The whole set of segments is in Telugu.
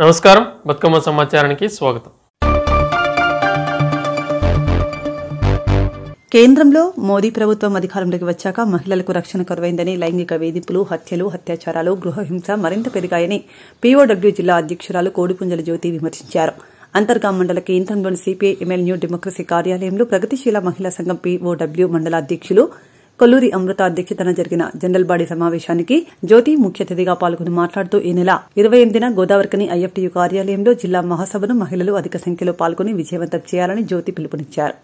నమస్కారం, బతుకమ్మ సమాచారానికి స్వాగతం. కేంద్రంలో మోదీ ప్రభుత్వం అధికారంలోకి వచ్చాక మహిళలకు రక్షణ కరువైందని, లైంగిక వేధింపులు, హత్యలు, అత్యాచారాలు, గృహహింస మరింత పెరిగాయని పీఓడబ్ల్యూ జిల్లా అధ్యక్షురాలు కోడిపుంజల జ్యోతి విమర్శించారు. అంతర్గాం మండల కేంద్రంలోని సిపిఐ ఎంఎల్ న్యూ డెమోక్రసీ కార్యాలయంలో ప్రగతిశీల మహిళా సంఘం పీఓడబ్ల్యూ మండల అధ్యక్షులు కొల్లూరి అమృత అధ్యక్షతన జరిగిన జనరల్ బాడీ సమావేశానికి జ్యోతి ముఖ్య అతిథిగా పాల్గొని మాట్లాడుతూ ఈ నెల 28న గోదావరికని ఐఎఫ్టీయూ కార్యాలయంలో జిల్లా మహాసభను మహిళలు అధిక సంఖ్యలో పాల్గొని విజయవంతం చేయాలని జ్యోతి పిలుపునిచ్చారు.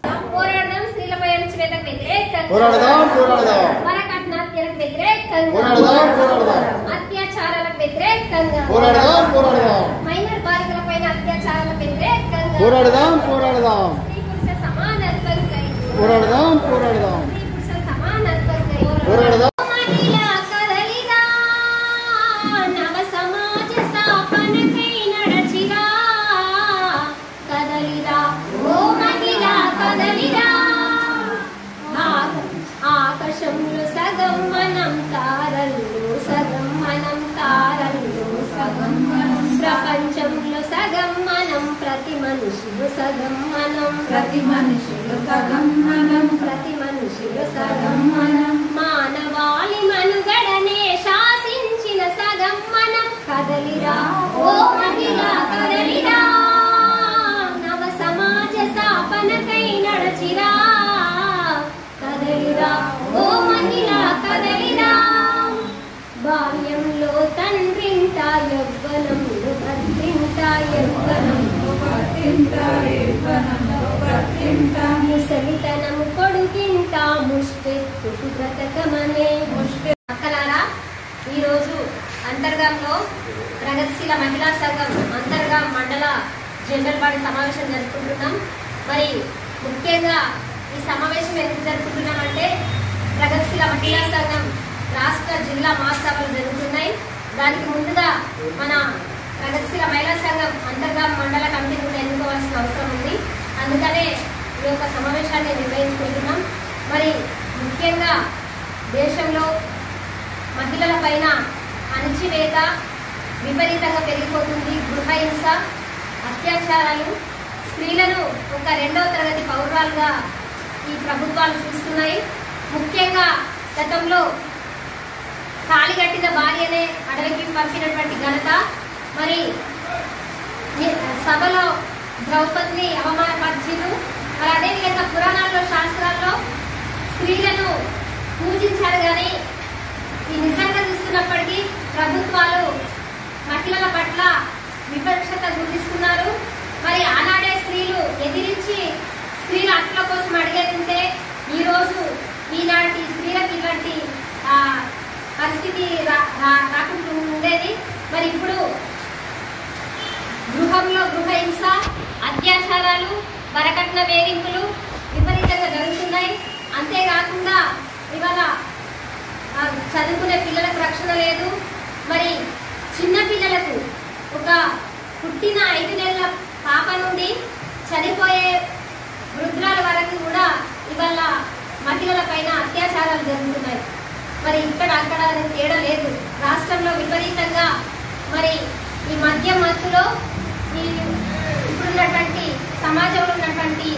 ప్రపంచంలో సగం మనం, ప్రతి మనుషులు సగం మనం, ప్రతి మనుషులు సగం మనం, ప్రతి మనుషులు సగం మనం, మానవాళి మనుగడనే శాసించిన సగం మనం. కదలిరా ఓ మహిళా కదలిరా, నవ సమాజ స్థాపనకై నడచిరా. కదలిరా ఓ మహిళా కదలిరా, బాల్యంలో తండ్రింట యవ్వనంలో భర్తింట, యవ్వనంలో భర్తింట, యవ్వనంలో భర్తింట, ముసలితనము కొడుకింట, ముష్టెత్తుకు బ్రతకమనే అక్కలారా. ఈరోజు అంతర్గాంలో ప్రగతిశీల మహిళా సంఘం అంతర్గాం మండల జనరల్ బాడీ సమావేశం జరుపుకుంటున్నాం. మరి ముఖ్యంగా ఈ సమావేశం ఎందుకు జరుపుకుంటున్నామంటే, ప్రగతిశీల మహిళా సంఘం రాష్ట్ర జిల్లా మహాసభలు జరుగుతున్నాయి. దానికి ముందుగా మన ప్రగతిశీల మహిళా సంఘం అంతర్గాం మండల కమిటీ కూడా ఎన్నుకోవాల్సిన అవసరం ఉంది. అందుకనే ఈ యొక్క సమావేశాన్ని నిర్వహించుకుంటున్నాం. మరి ముఖ్యంగా దేశంలో మహిళల పైన అణచివేత విపరీతంగా పెరిగిపోతుంది. గృహహింస, అత్యాచారాలు, స్త్రీలను ఒక 2వ తరగతి పౌరురాలుగా ఈ ప్రభుత్వాలు చూస్తున్నాయి. ముఖ్యంగా గతంలో తాళిగట్టిన భార్యనే అడవికి పంపినటువంటి ఘనత, మరి సభలో ద్రౌపదిని అవమానపరిచిరు. మరి అదేవిధంగా పురాణాల్లో, శాస్త్రాల్లో స్త్రీలను పూజించారు. కానీ ఈ నిజంగా చూస్తున్నప్పటికీ ప్రభుత్వాలు మహిళల పట్ల వివక్షత గుర్తిస్తున్నారు. మరి ఆనాడే స్త్రీలు ఎదిరించి స్త్రీల హక్కుల కోసం అడిగేకుంటే ఈరోజు ఈనాటి స్త్రీలకు ఇలాంటి పరిస్థితి రాకుండా ఉండేది. మరి ఇప్పుడు గృహంలో గృహహింస, అత్యాచారాలు, వరకట్న వేధింపులు విపరీతంగా జరుగుతున్నాయి. అంతేకాకుండా ఇవాళ చదువుకునే పిల్లలకు రక్షణ లేదు. మరి చిన్న పిల్లలకు ఒక పుట్టిన 5 నెలల పాప నుండి చనిపోయే వృద్ధుల వరకు కూడా ఇవాళ మహిళల పైన అత్యాచారాలు జరుగుతున్నాయి. మరి ఇక్కడ అక్కడ తేడా లేదు. రాష్ట్రంలో విపరీతంగా మరి ఈ మద్యం మత్తులో ఇప్పుడున్నటువంటి సమాజంలో ఉన్నటువంటి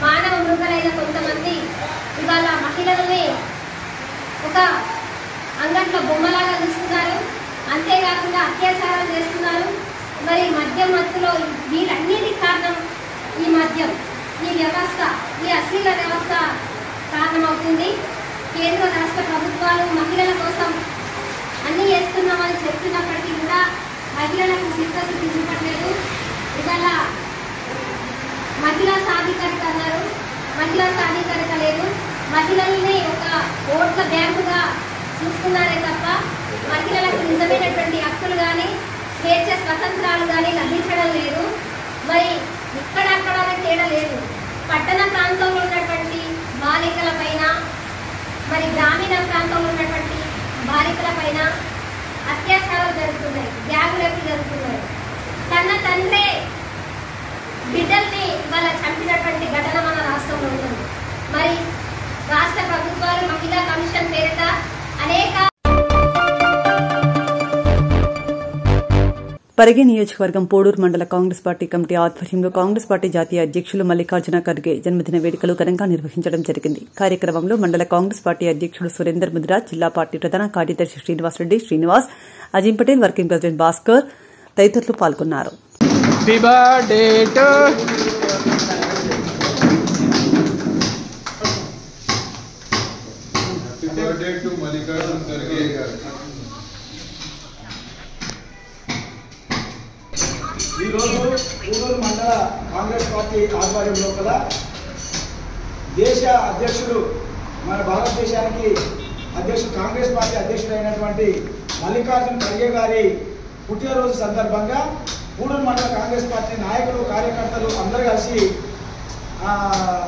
మానవ మృగాలైన కొంతమంది ఇవాళ మహిళలని ఒక అంగట్లో బొమ్మలాగా చూస్తున్నారు. అంతేకాకుండా అత్యాచారాలు చేస్తున్నారు. మరి మద్యం మత్తులో వీటన్నిటికి కారణం ఈ మద్యం, ఈ వ్యవస్థ, ఈ అశ్లీల వ్యవస్థ కారణమవుతుంది. కేంద్ర రాష్ట్ర ప్రభుత్వాలు మహిళల కోసం అన్ని చేస్తున్నామని చెప్తున్నప్పటికీ కూడా మహిళలకు చిత్తశుద్ధి చూపట్లేదు. ఇవాళ మహిళా సాధికారిత అన్నారు, మహిళా సాధికారిత లేదు. మహిళల్ని ఒక ఓట్ల బ్యాంకుగా చూస్తున్నారే తప్ప మహిళలకు నిజమైనటువంటి హక్కులు కానీ, స్వేచ్ఛ స్వతంత్రాలు కానీ లభించడం లేదు. మరి ఇక్కడక్కడ తేడా లేదు. పట్టణ ప్రాంతంలో ఉన్నటువంటి బాలికల పైన, మరి గ్రామీణ ప్రాంతంలో ఉన్నటువంటి బాలికల పైన అత్యాచారాలు జరుగుతున్నాయి, గ్యాంగ్రేపు జరుగుతున్నాయి. తన తండ్రే బిడ్డల్ని వాళ్ళ చంపినటువంటి ఘటన మన రాష్ట్రంలో ఉంటుంది. మరి రాష్ట్ర ప్రభుత్వాలు మహిళా కమిషన్ పేరిట అనేక పరిగి నియోజకవర్గం పోడూరు మండల కాంగ్రెస్ పార్టీ కమిటీ ఆధ్వర్యంలో కాంగ్రెస్ పార్టీ జాతీయ అధ్యక్షులు మల్లికార్జున ఖర్గే జన్మదిన వేడుకలు ఘనంగా నిర్వహించడం జరిగింది. కార్యక్రమంలో మండల కాంగ్రెస్ పార్టీ అధ్యక్షుడు సురేందర్ ముదిరాజ్, జిల్లా పార్టీ ప్రధాన కార్యదర్శి శ్రీనివాసరెడ్డి, వర్కింగ్ ప్రెసిడెంట్ భాస్కర్ తదితరులు పాల్గొన్నారు. ఈరోజు పూడూరు మండల కాంగ్రెస్ పార్టీ ఆధ్వర్యంలో కదా దేశ అధ్యక్షుడు, మన భారతదేశానికి అధ్యక్షుడు, కాంగ్రెస్ పార్టీ అధ్యక్షుడైనటువంటి మల్లికార్జున ఖర్గే గారి పుట్టినరోజు సందర్భంగా పూడూరు మండల కాంగ్రెస్ పార్టీ నాయకులు, కార్యకర్తలు అందరూ కలిసి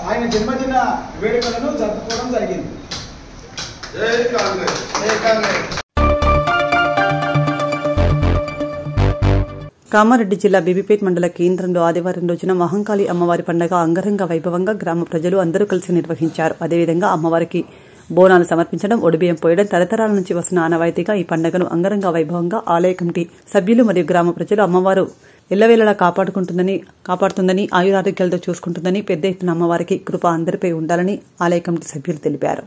ఆయన జన్మదిన వేడుకలను జరుపుకోవడం జరిగింది. జై కాంగ్రెస్, జై కాంగ్రెస్. కామారెడ్డి జిల్లా బీబీపేట్ మండల కేంద్రంలో ఆదివారం రోజున మహంకాళి అమ్మవారి పండుగ అంగరంగ వైభవంగా గ్రామ ప్రజలు అందరూ కలిసి నిర్వహించారు. అదేవిధంగా అమ్మవారికి బోనాలు సమర్పించడం, ఒడిబియ్యం పోయడం తరతరాల నుంచి వస్తున్న ఆనవాయితీగా ఈ పండుగను అంగరంగ వైభవంగా ఆలయ కమిటీ సభ్యులు మరియు గ్రామ ప్రజలు అమ్మవారు ఎల్లవేళలా కాపాడుతుందని, ఆయురారోగ్యాలతో చూసుకుంటుందని, పెద్ద ఎత్తున అమ్మవారికి కృప అందరిపై ఉండాలని ఆలయ కమిటీ సభ్యులు తెలిపారు.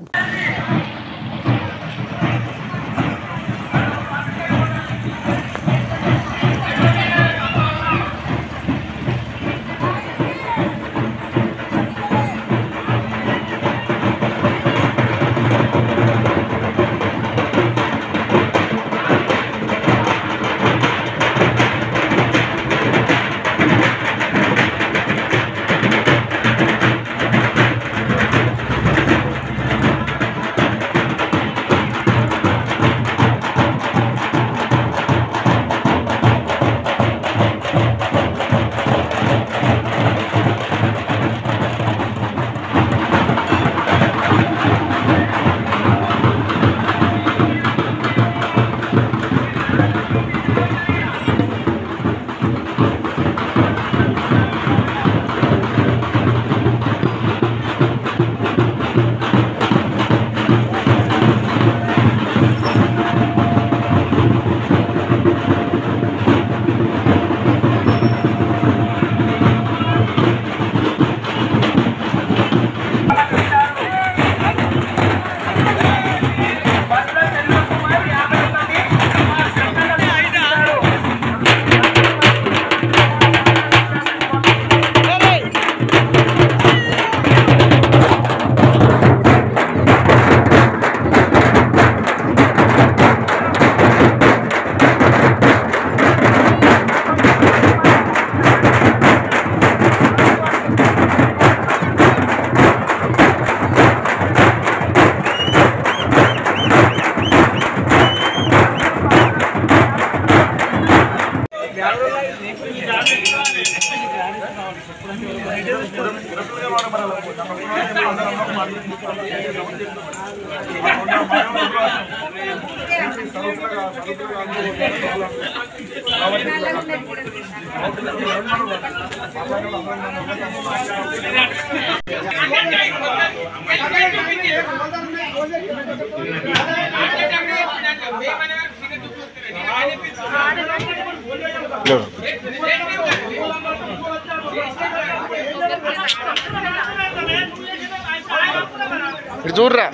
చూడరా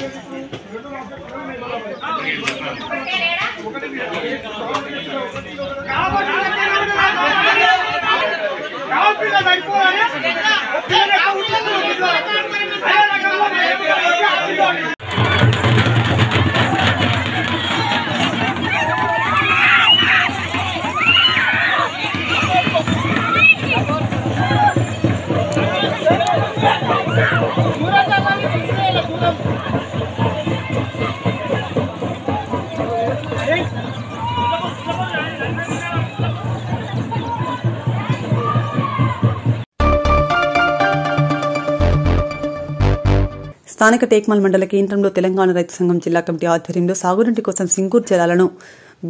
స్థానిక టేక్మల్ మండల కేంద్రంలో తెలంగాణ రైతు సంఘం జిల్లా కమిటీ ఆధ్వర్యంలో సాగునీటి కోసం సింగూర్ జలాలను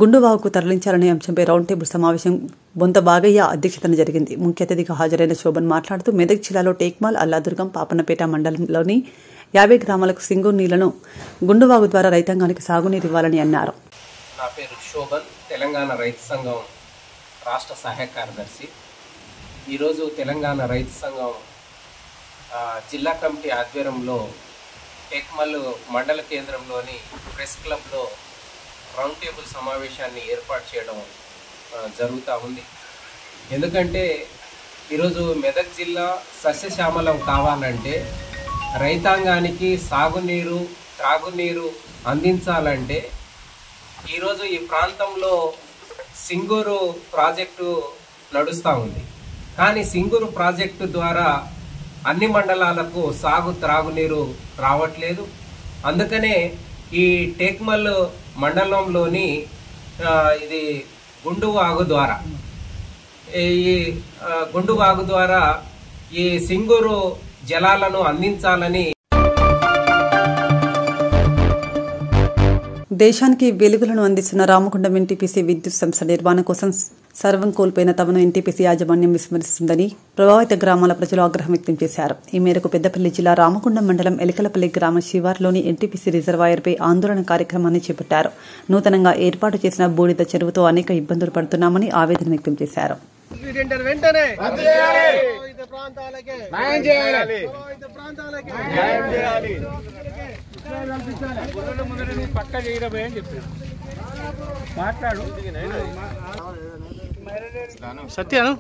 గుండువాగుకు తరలించాలనే అంశంపై రౌండ్ టేబుల్ సమావేశం బొంత బాగయ్య అధ్యక్షతన జరిగింది. ముఖ్య అతిథిగా హాజరైన శోభన్ మాట్లాడుతూ మెదక్ జిల్లాలో టేక్మాల్, అల్లాదుర్గం, పాపన్నపేట మండలంలోని 50 గ్రామాలకు సింగూర్ నీళ్లను గుండువాగు ద్వారా రైతాంగానికి సాగునీరు ఇవ్వాలని అన్నారు. నా పేరు శోభన్, తెలంగాణ రైతు సంఘం రాష్ట్ర సహాయ కార్యదర్శి. ఈరోజు తెలంగాణ రైతు సంఘం జిల్లా కమిటీ ఆధ్వర్యంలో టెక్మల్ మండల కేంద్రంలోని ప్రెస్ క్లబ్లో రౌండ్ టేబుల్ సమావేశాన్ని ఏర్పాటు చేయడం జరుగుతూ ఉంది. ఎందుకంటే ఈరోజు మెదక్ జిల్లా సస్యశ్యామలం కావాలంటే, రైతాంగానికి సాగునీరు త్రాగునీరు అందించాలంటే ఈరోజు ఈ ప్రాంతంలో సింగూరు ప్రాజెక్టు నడుస్తూ ఉంది. కానీ సింగూరు ప్రాజెక్టు ద్వారా అన్ని మండలాలకు సాగు త్రాగునీరు రావట్లేదు. అందుకనే ఈ టేక్మల్ మండలంలోని ఇది గుండువాగు ద్వారా ఈ సింగూరు జలాలను అందించాలని దేశానికి వెలుగులను అందిస్తున్న రామగుండం ఎన్టీపీసీ విద్యుత్ సంస్థ నిర్మాణం కోసం సర్వం కోల్పోయిన తమను ఎన్టీపీసీ యాజమాన్యం విస్మరిస్తుందని ప్రభావిత గ్రామాల ప్రజలు ఆగ్రహం వ్యక్తం చేశారు. ఈ మేరకు పెద్దపల్లి జిల్లా రామగుండం మండలం ఎలికలపల్లి గ్రామ శివార్లోని ఎన్టీపీసీ రిజర్వాయర్పై ఆందోళన కార్యక్రమాన్ని చేపట్టారు. నూతనంగా ఏర్పాటు చేసిన బూడిద చెరువుతో అనేక ఇబ్బందులు పడుతున్నామని ఆవేదన వ్యక్తం చేశారు. సత్యాను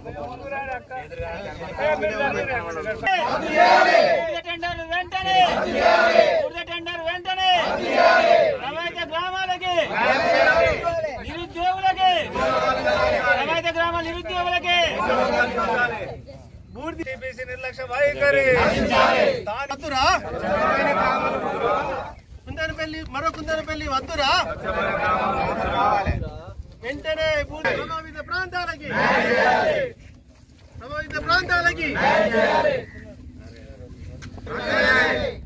నిర్లక్ష్య వైఖరి కుందనపల్లి మరో కుందనపల్లి వద్దురా వెంటనే ప్రభావిత ప్రాంతాలకి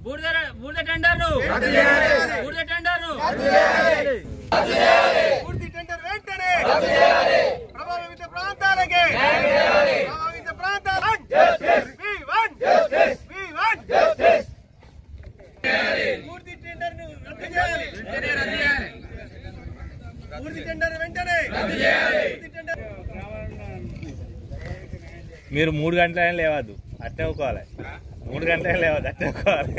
బూడిద టెండర్ను పూర్తి టెండర్ వెంటనే ప్రభావిత ప్రాంతాలకి పూర్తి టెండర్ను రద్దు చేయాలి. పూర్తి టెండర్ వెంటనే మీరు 3 గంటలైనా లేవద్దు, అట్టే ఒప్పుకోవాలి. 3 గంటలైనా లేవద్దు, అట్టే ఒప్పుకోవాలి.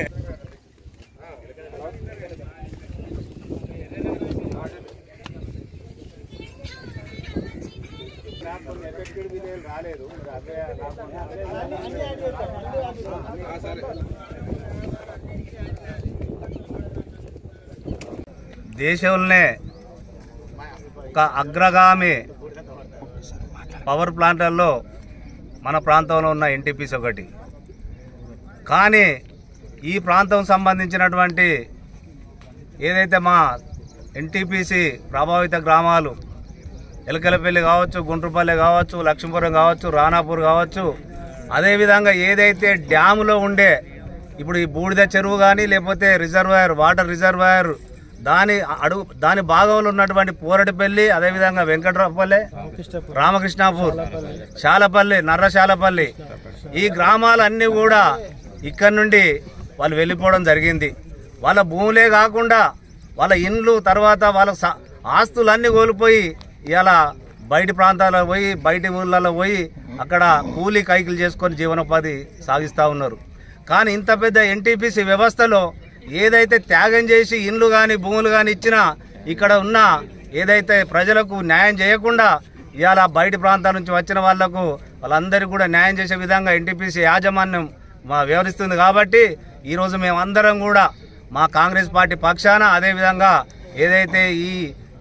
దేశంలోనే ఒక అగ్రగామి పవర్ ప్లాంట్లలో మన ప్రాంతంలో ఉన్న ఎన్టీపీసీ ఒకటి. కానీ ఈ ప్రాంతం సంబంధించినటువంటి ఏదైతే మా ఎన్టీపీసీ ప్రభావిత గ్రామాలు ఎలకలపల్లి కావచ్చు, గుంట్రుపల్లి కావచ్చు, లక్ష్మీపురం కావచ్చు, రాణాపూర్ కావచ్చు, అదేవిధంగా ఏదైతే డ్యాములో ఉండే ఇప్పుడు ఈ బూడిద చెరువు కానీ లేకపోతే రిజర్వాయర్ వాటర్ రిజర్వాయర్ దాని భాగంలో ఉన్నటువంటి పోరటిపల్లి, అదేవిధంగా వెంకట్రావుపల్లి, రామకృష్ణాపూర్, శాలపల్లి, నర్రశాలపల్లి, ఈ గ్రామాలన్నీ కూడా ఇక్కడ నుండి వాళ్ళు వెళ్ళిపోవడం జరిగింది. వాళ్ళ భూములే కాకుండా వాళ్ళ ఇండ్లు, తర్వాత వాళ్ళ ఆస్తులన్నీ కోల్పోయి ఇలా బయటి ప్రాంతాలకు పోయి బయటి ఊళ్ళలో పోయి అక్కడ కూలీ కైకిలు చేసుకొని జీవనోపాధి సాగిస్తూ ఉన్నారు. కానీ ఇంత పెద్ద ఎన్టీపీసీ వ్యవస్థలో ఏదైతే త్యాగం చేసి ఇండ్లు కానీ భూములు కానీ ఇచ్చినా ఇక్కడ ఉన్న ఏదైతే ప్రజలకు న్యాయం చేయకుండా ఇవాళ బయటి ప్రాంతాల నుంచి వచ్చిన వాళ్లకు వాళ్ళందరికీ కూడా న్యాయం చేసే విధంగా ఎన్టీపీసీ యాజమాన్యం వ్యవహరిస్తుంది. కాబట్టి ఈరోజు మేమందరం కూడా మా కాంగ్రెస్ పార్టీ పక్షాన అదేవిధంగా ఏదైతే ఈ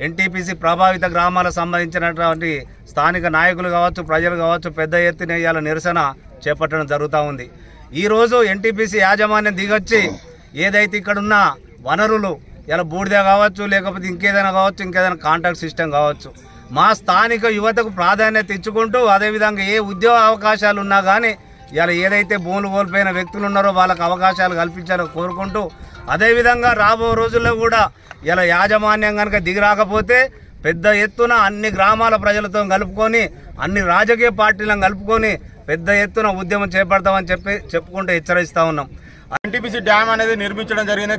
ఎన్టీపీసీ ప్రభావిత గ్రామాలకు సంబంధించినటువంటి స్థానిక నాయకులు కావచ్చు, ప్రజలు కావచ్చు, పెద్ద ఎత్తున ఇవాళ నిరసన చేపట్టడం జరుగుతూ ఉంది. ఈరోజు ఎన్టీపీసీ యాజమాన్యం దిగొచ్చి ఏదైతే ఇక్కడున్న వనరులు ఇలా బూడిద కావచ్చు, లేకపోతే ఇంకేదైనా కావచ్చు, ఇంకేదైనా కాంట్రాక్ట్ సిస్టమ్ కావచ్చు, మా స్థానిక యువతకు ప్రాధాన్యత ఇచ్చుకుంటూ అదేవిధంగా ఏ ఉద్యోగ అవకాశాలు ఉన్నా కానీ ఇలా ఏదైతే భూములు కోల్పోయిన వ్యక్తులు ఉన్నారో వాళ్ళకు అవకాశాలు కల్పించాలని కోరుకుంటూ, అదేవిధంగా రాబో రోజుల్లో కూడా ఇలా యాజమాన్యం కనుక దిగిరాకపోతే పెద్ద ఎత్తున అన్ని గ్రామాల ప్రజలతో కలుపుకొని అన్ని రాజకీయ పార్టీలను కలుపుకొని పెద్ద ఎత్తున ఉద్యమం చేపడతామని చెప్పుకుంటూ హెచ్చరిస్తా ఉన్నాం. ఎన్టీపీసీ డ్యామ్ అనేది నిర్మించడం జరిగింది.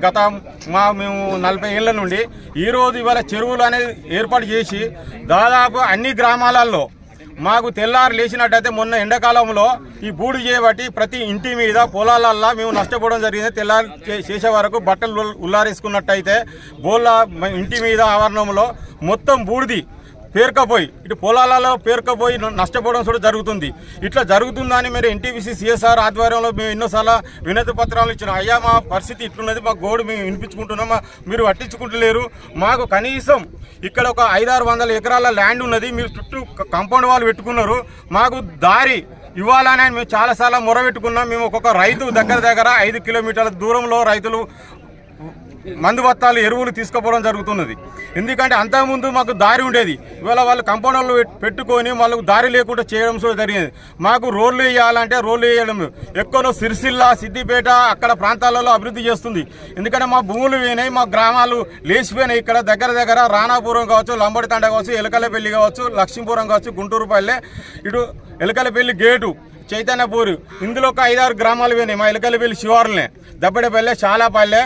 మేము 40 ఏళ్ల నుండి ఈరోజు ఇవాళ చెరువులు అనేది ఏర్పాటు చేసి దాదాపు అన్ని గ్రామాలలో మాకు తెల్లారు లేచినట్టయితే మొన్న ఎండాకాలంలో ఈ బూడి చేయబట్టి ప్రతి ఇంటి మీద పొలాలల్లా మేము నష్టపోవడం జరిగింది. తెల్లారు చేసే వరకు బట్టలు ఉల్లారేసుకున్నట్టయితే బోళ్ళ ఇంటి మీద ఆవరణంలో మొత్తం బూడిది పేరుకపోయి ఇటు పొలాలలో పేరుకపోయి నష్టపోవడం కూడా జరుగుతుంది. ఇట్లా జరుగుతుందని మీరు ఎన్టీపీసీ సిఎస్ఆర్ ఆధ్వర్యంలో మేము ఎన్నోసార్లు వినతి పత్రాలు ఇచ్చినాం. అయ్యా మా పరిస్థితి ఇట్లున్నది, మా గోడు మేము వినిపించుకుంటున్నాం, మీరు పట్టించుకుంటలేరు. మాకు కనీసం ఇక్కడ ఒక 500-600 ఎకరాల ల్యాండ్ ఉన్నది, మీరు చుట్టూ కాంపౌండ్ వాళ్ళు పెట్టుకున్నారు, మాకు దారి ఇవ్వాలని మేము చాలాసార్లు మొరబెట్టుకున్నాం. మేము ఒక్కొక్క రైతు దగ్గర 5 కిలోమీటర్ల దూరంలో రైతులు మందు బత్తాలు ఎరువులు తీసుకుపోవడం జరుగుతున్నది. ఎందుకంటే అంతకుముందు మాకు దారి ఉండేది, ఇవాళ వాళ్ళు కంపౌండర్లు పెట్టుకొని వాళ్ళకు దారి లేకుండా చేయడం జరిగింది. మాకు రోడ్లు వేయాలంటే రోడ్లు వేయడం ఎక్కువ సిరిసిల్ల, సిద్దిపేట అక్కడ ప్రాంతాలలో అభివృద్ధి చేస్తుంది. ఎందుకంటే మా భూములు పోయినాయి, మా గ్రామాలు లేచిపోయినాయి. ఇక్కడ దగ్గర రాణాపురం కావచ్చు, లంబడితండ కావచ్చు, ఎలకలపల్లి కావచ్చు, లక్ష్మీపురం కావచ్చు, గుంటూరుపల్లె, ఇటు ఎలకలపల్లి గేటు, చైతన్యపూరి, ఇందులో ఒక 5-6 గ్రామాలు పోయినాయి. మా ఎలకలపల్లి శివారులనే దబ్బడపల్లె, చాలాపల్లె,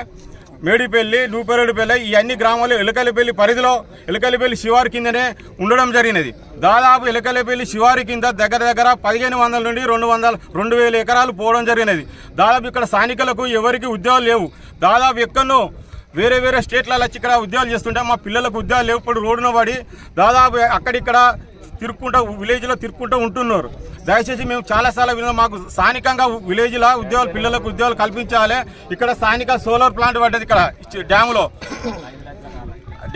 మేడిపల్లి, నూపేరుడిపల్లి, ఈ అన్ని గ్రామాలు ఎలకలపల్లి పరిధిలో ఎలకలపల్లి శివారు కిందనే ఉండడం జరిగినది. దాదాపు ఎలకలపల్లి శివారు కింద దగ్గర 1500 నుండి 2000 ఎకరాలు పోవడం జరిగినది. దాదాపు ఇక్కడ స్థానికులకు ఎవరికి ఉద్యోగాలు లేవు. దాదాపు ఎక్కడో వేరే స్టేట్లలో వచ్చి ఇక్కడ ఉద్యోగాలు చేస్తుంటే మా పిల్లలకు ఉద్యోగాలు లేవు. ఇప్పుడు రోడ్డున పడి దాదాపు అక్కడిక్కడ విలేజ్లో తిరుక్కుంటూ ఉంటున్నారు. దయచేసి మేము చాలాసార్లు విన్నాం, మాకు స్థానికంగా విలేజ్లో ఉద్యోగాలు, పిల్లలకు ఉద్యోగాలు కల్పించాలి. ఇక్కడ స్థానిక సోలార్ ప్లాంట్ పడ్డది, ఇక్కడ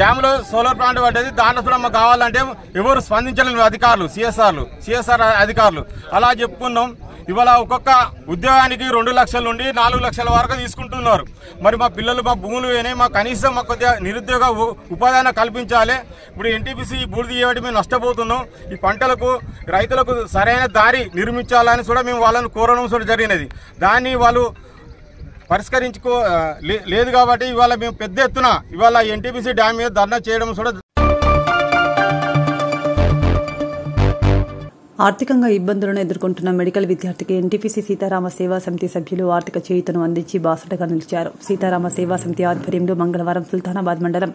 డ్యామ్లో సోలార్ ప్లాంట్ పడ్డది. దాంట్లో కూడా మాకు కావాలంటే ఎవరు స్పందించలేని అధికారులు, సిఎస్ఆర్ అధికారులు అలా చెప్పుకున్నాం. ఇవాళ ఒక్కొక్క ఉద్యోగానికి 2 లక్షల నుండి 4 లక్షల వరకు తీసుకుంటున్నారు. మరి మా పిల్లలు మా భూములు పోయినాయి, మాకు కనీసం మాకు కొద్దిగా నిరుద్యోగ ఉపాధిని కల్పించాలి. ఇప్పుడు ఎన్టీపీసీ బూడిద చేయబట్టి మేము నష్టపోతున్నాం. ఈ పంటలకు రైతులకు సరైన దారి నిర్మించాలని కూడా మేము వాళ్ళని కోరడం కూడా జరిగినది. దాన్ని వాళ్ళు లేదు కాబట్టి ఇవాళ మేము పెద్ద ఎత్తున ఇవాళ ఎన్టీపీసీ డ్యామ్ మీద ధర్నా చేయడం కూడా. ఆర్థికంగా ఇబ్బందులను ఎదుర్కొంటున్న మెడికల్ విద్యార్థికి ఎన్టీపీసీ సీతారామ సేవా సమితి సభ్యులు ఆర్థిక చేయూతను అందించి బాసటగా నిలిచారు. సీతారామ సేవా సమితి ఆధ్వర్యంలో మంగళవారం సుల్తానాబాద్ మండలం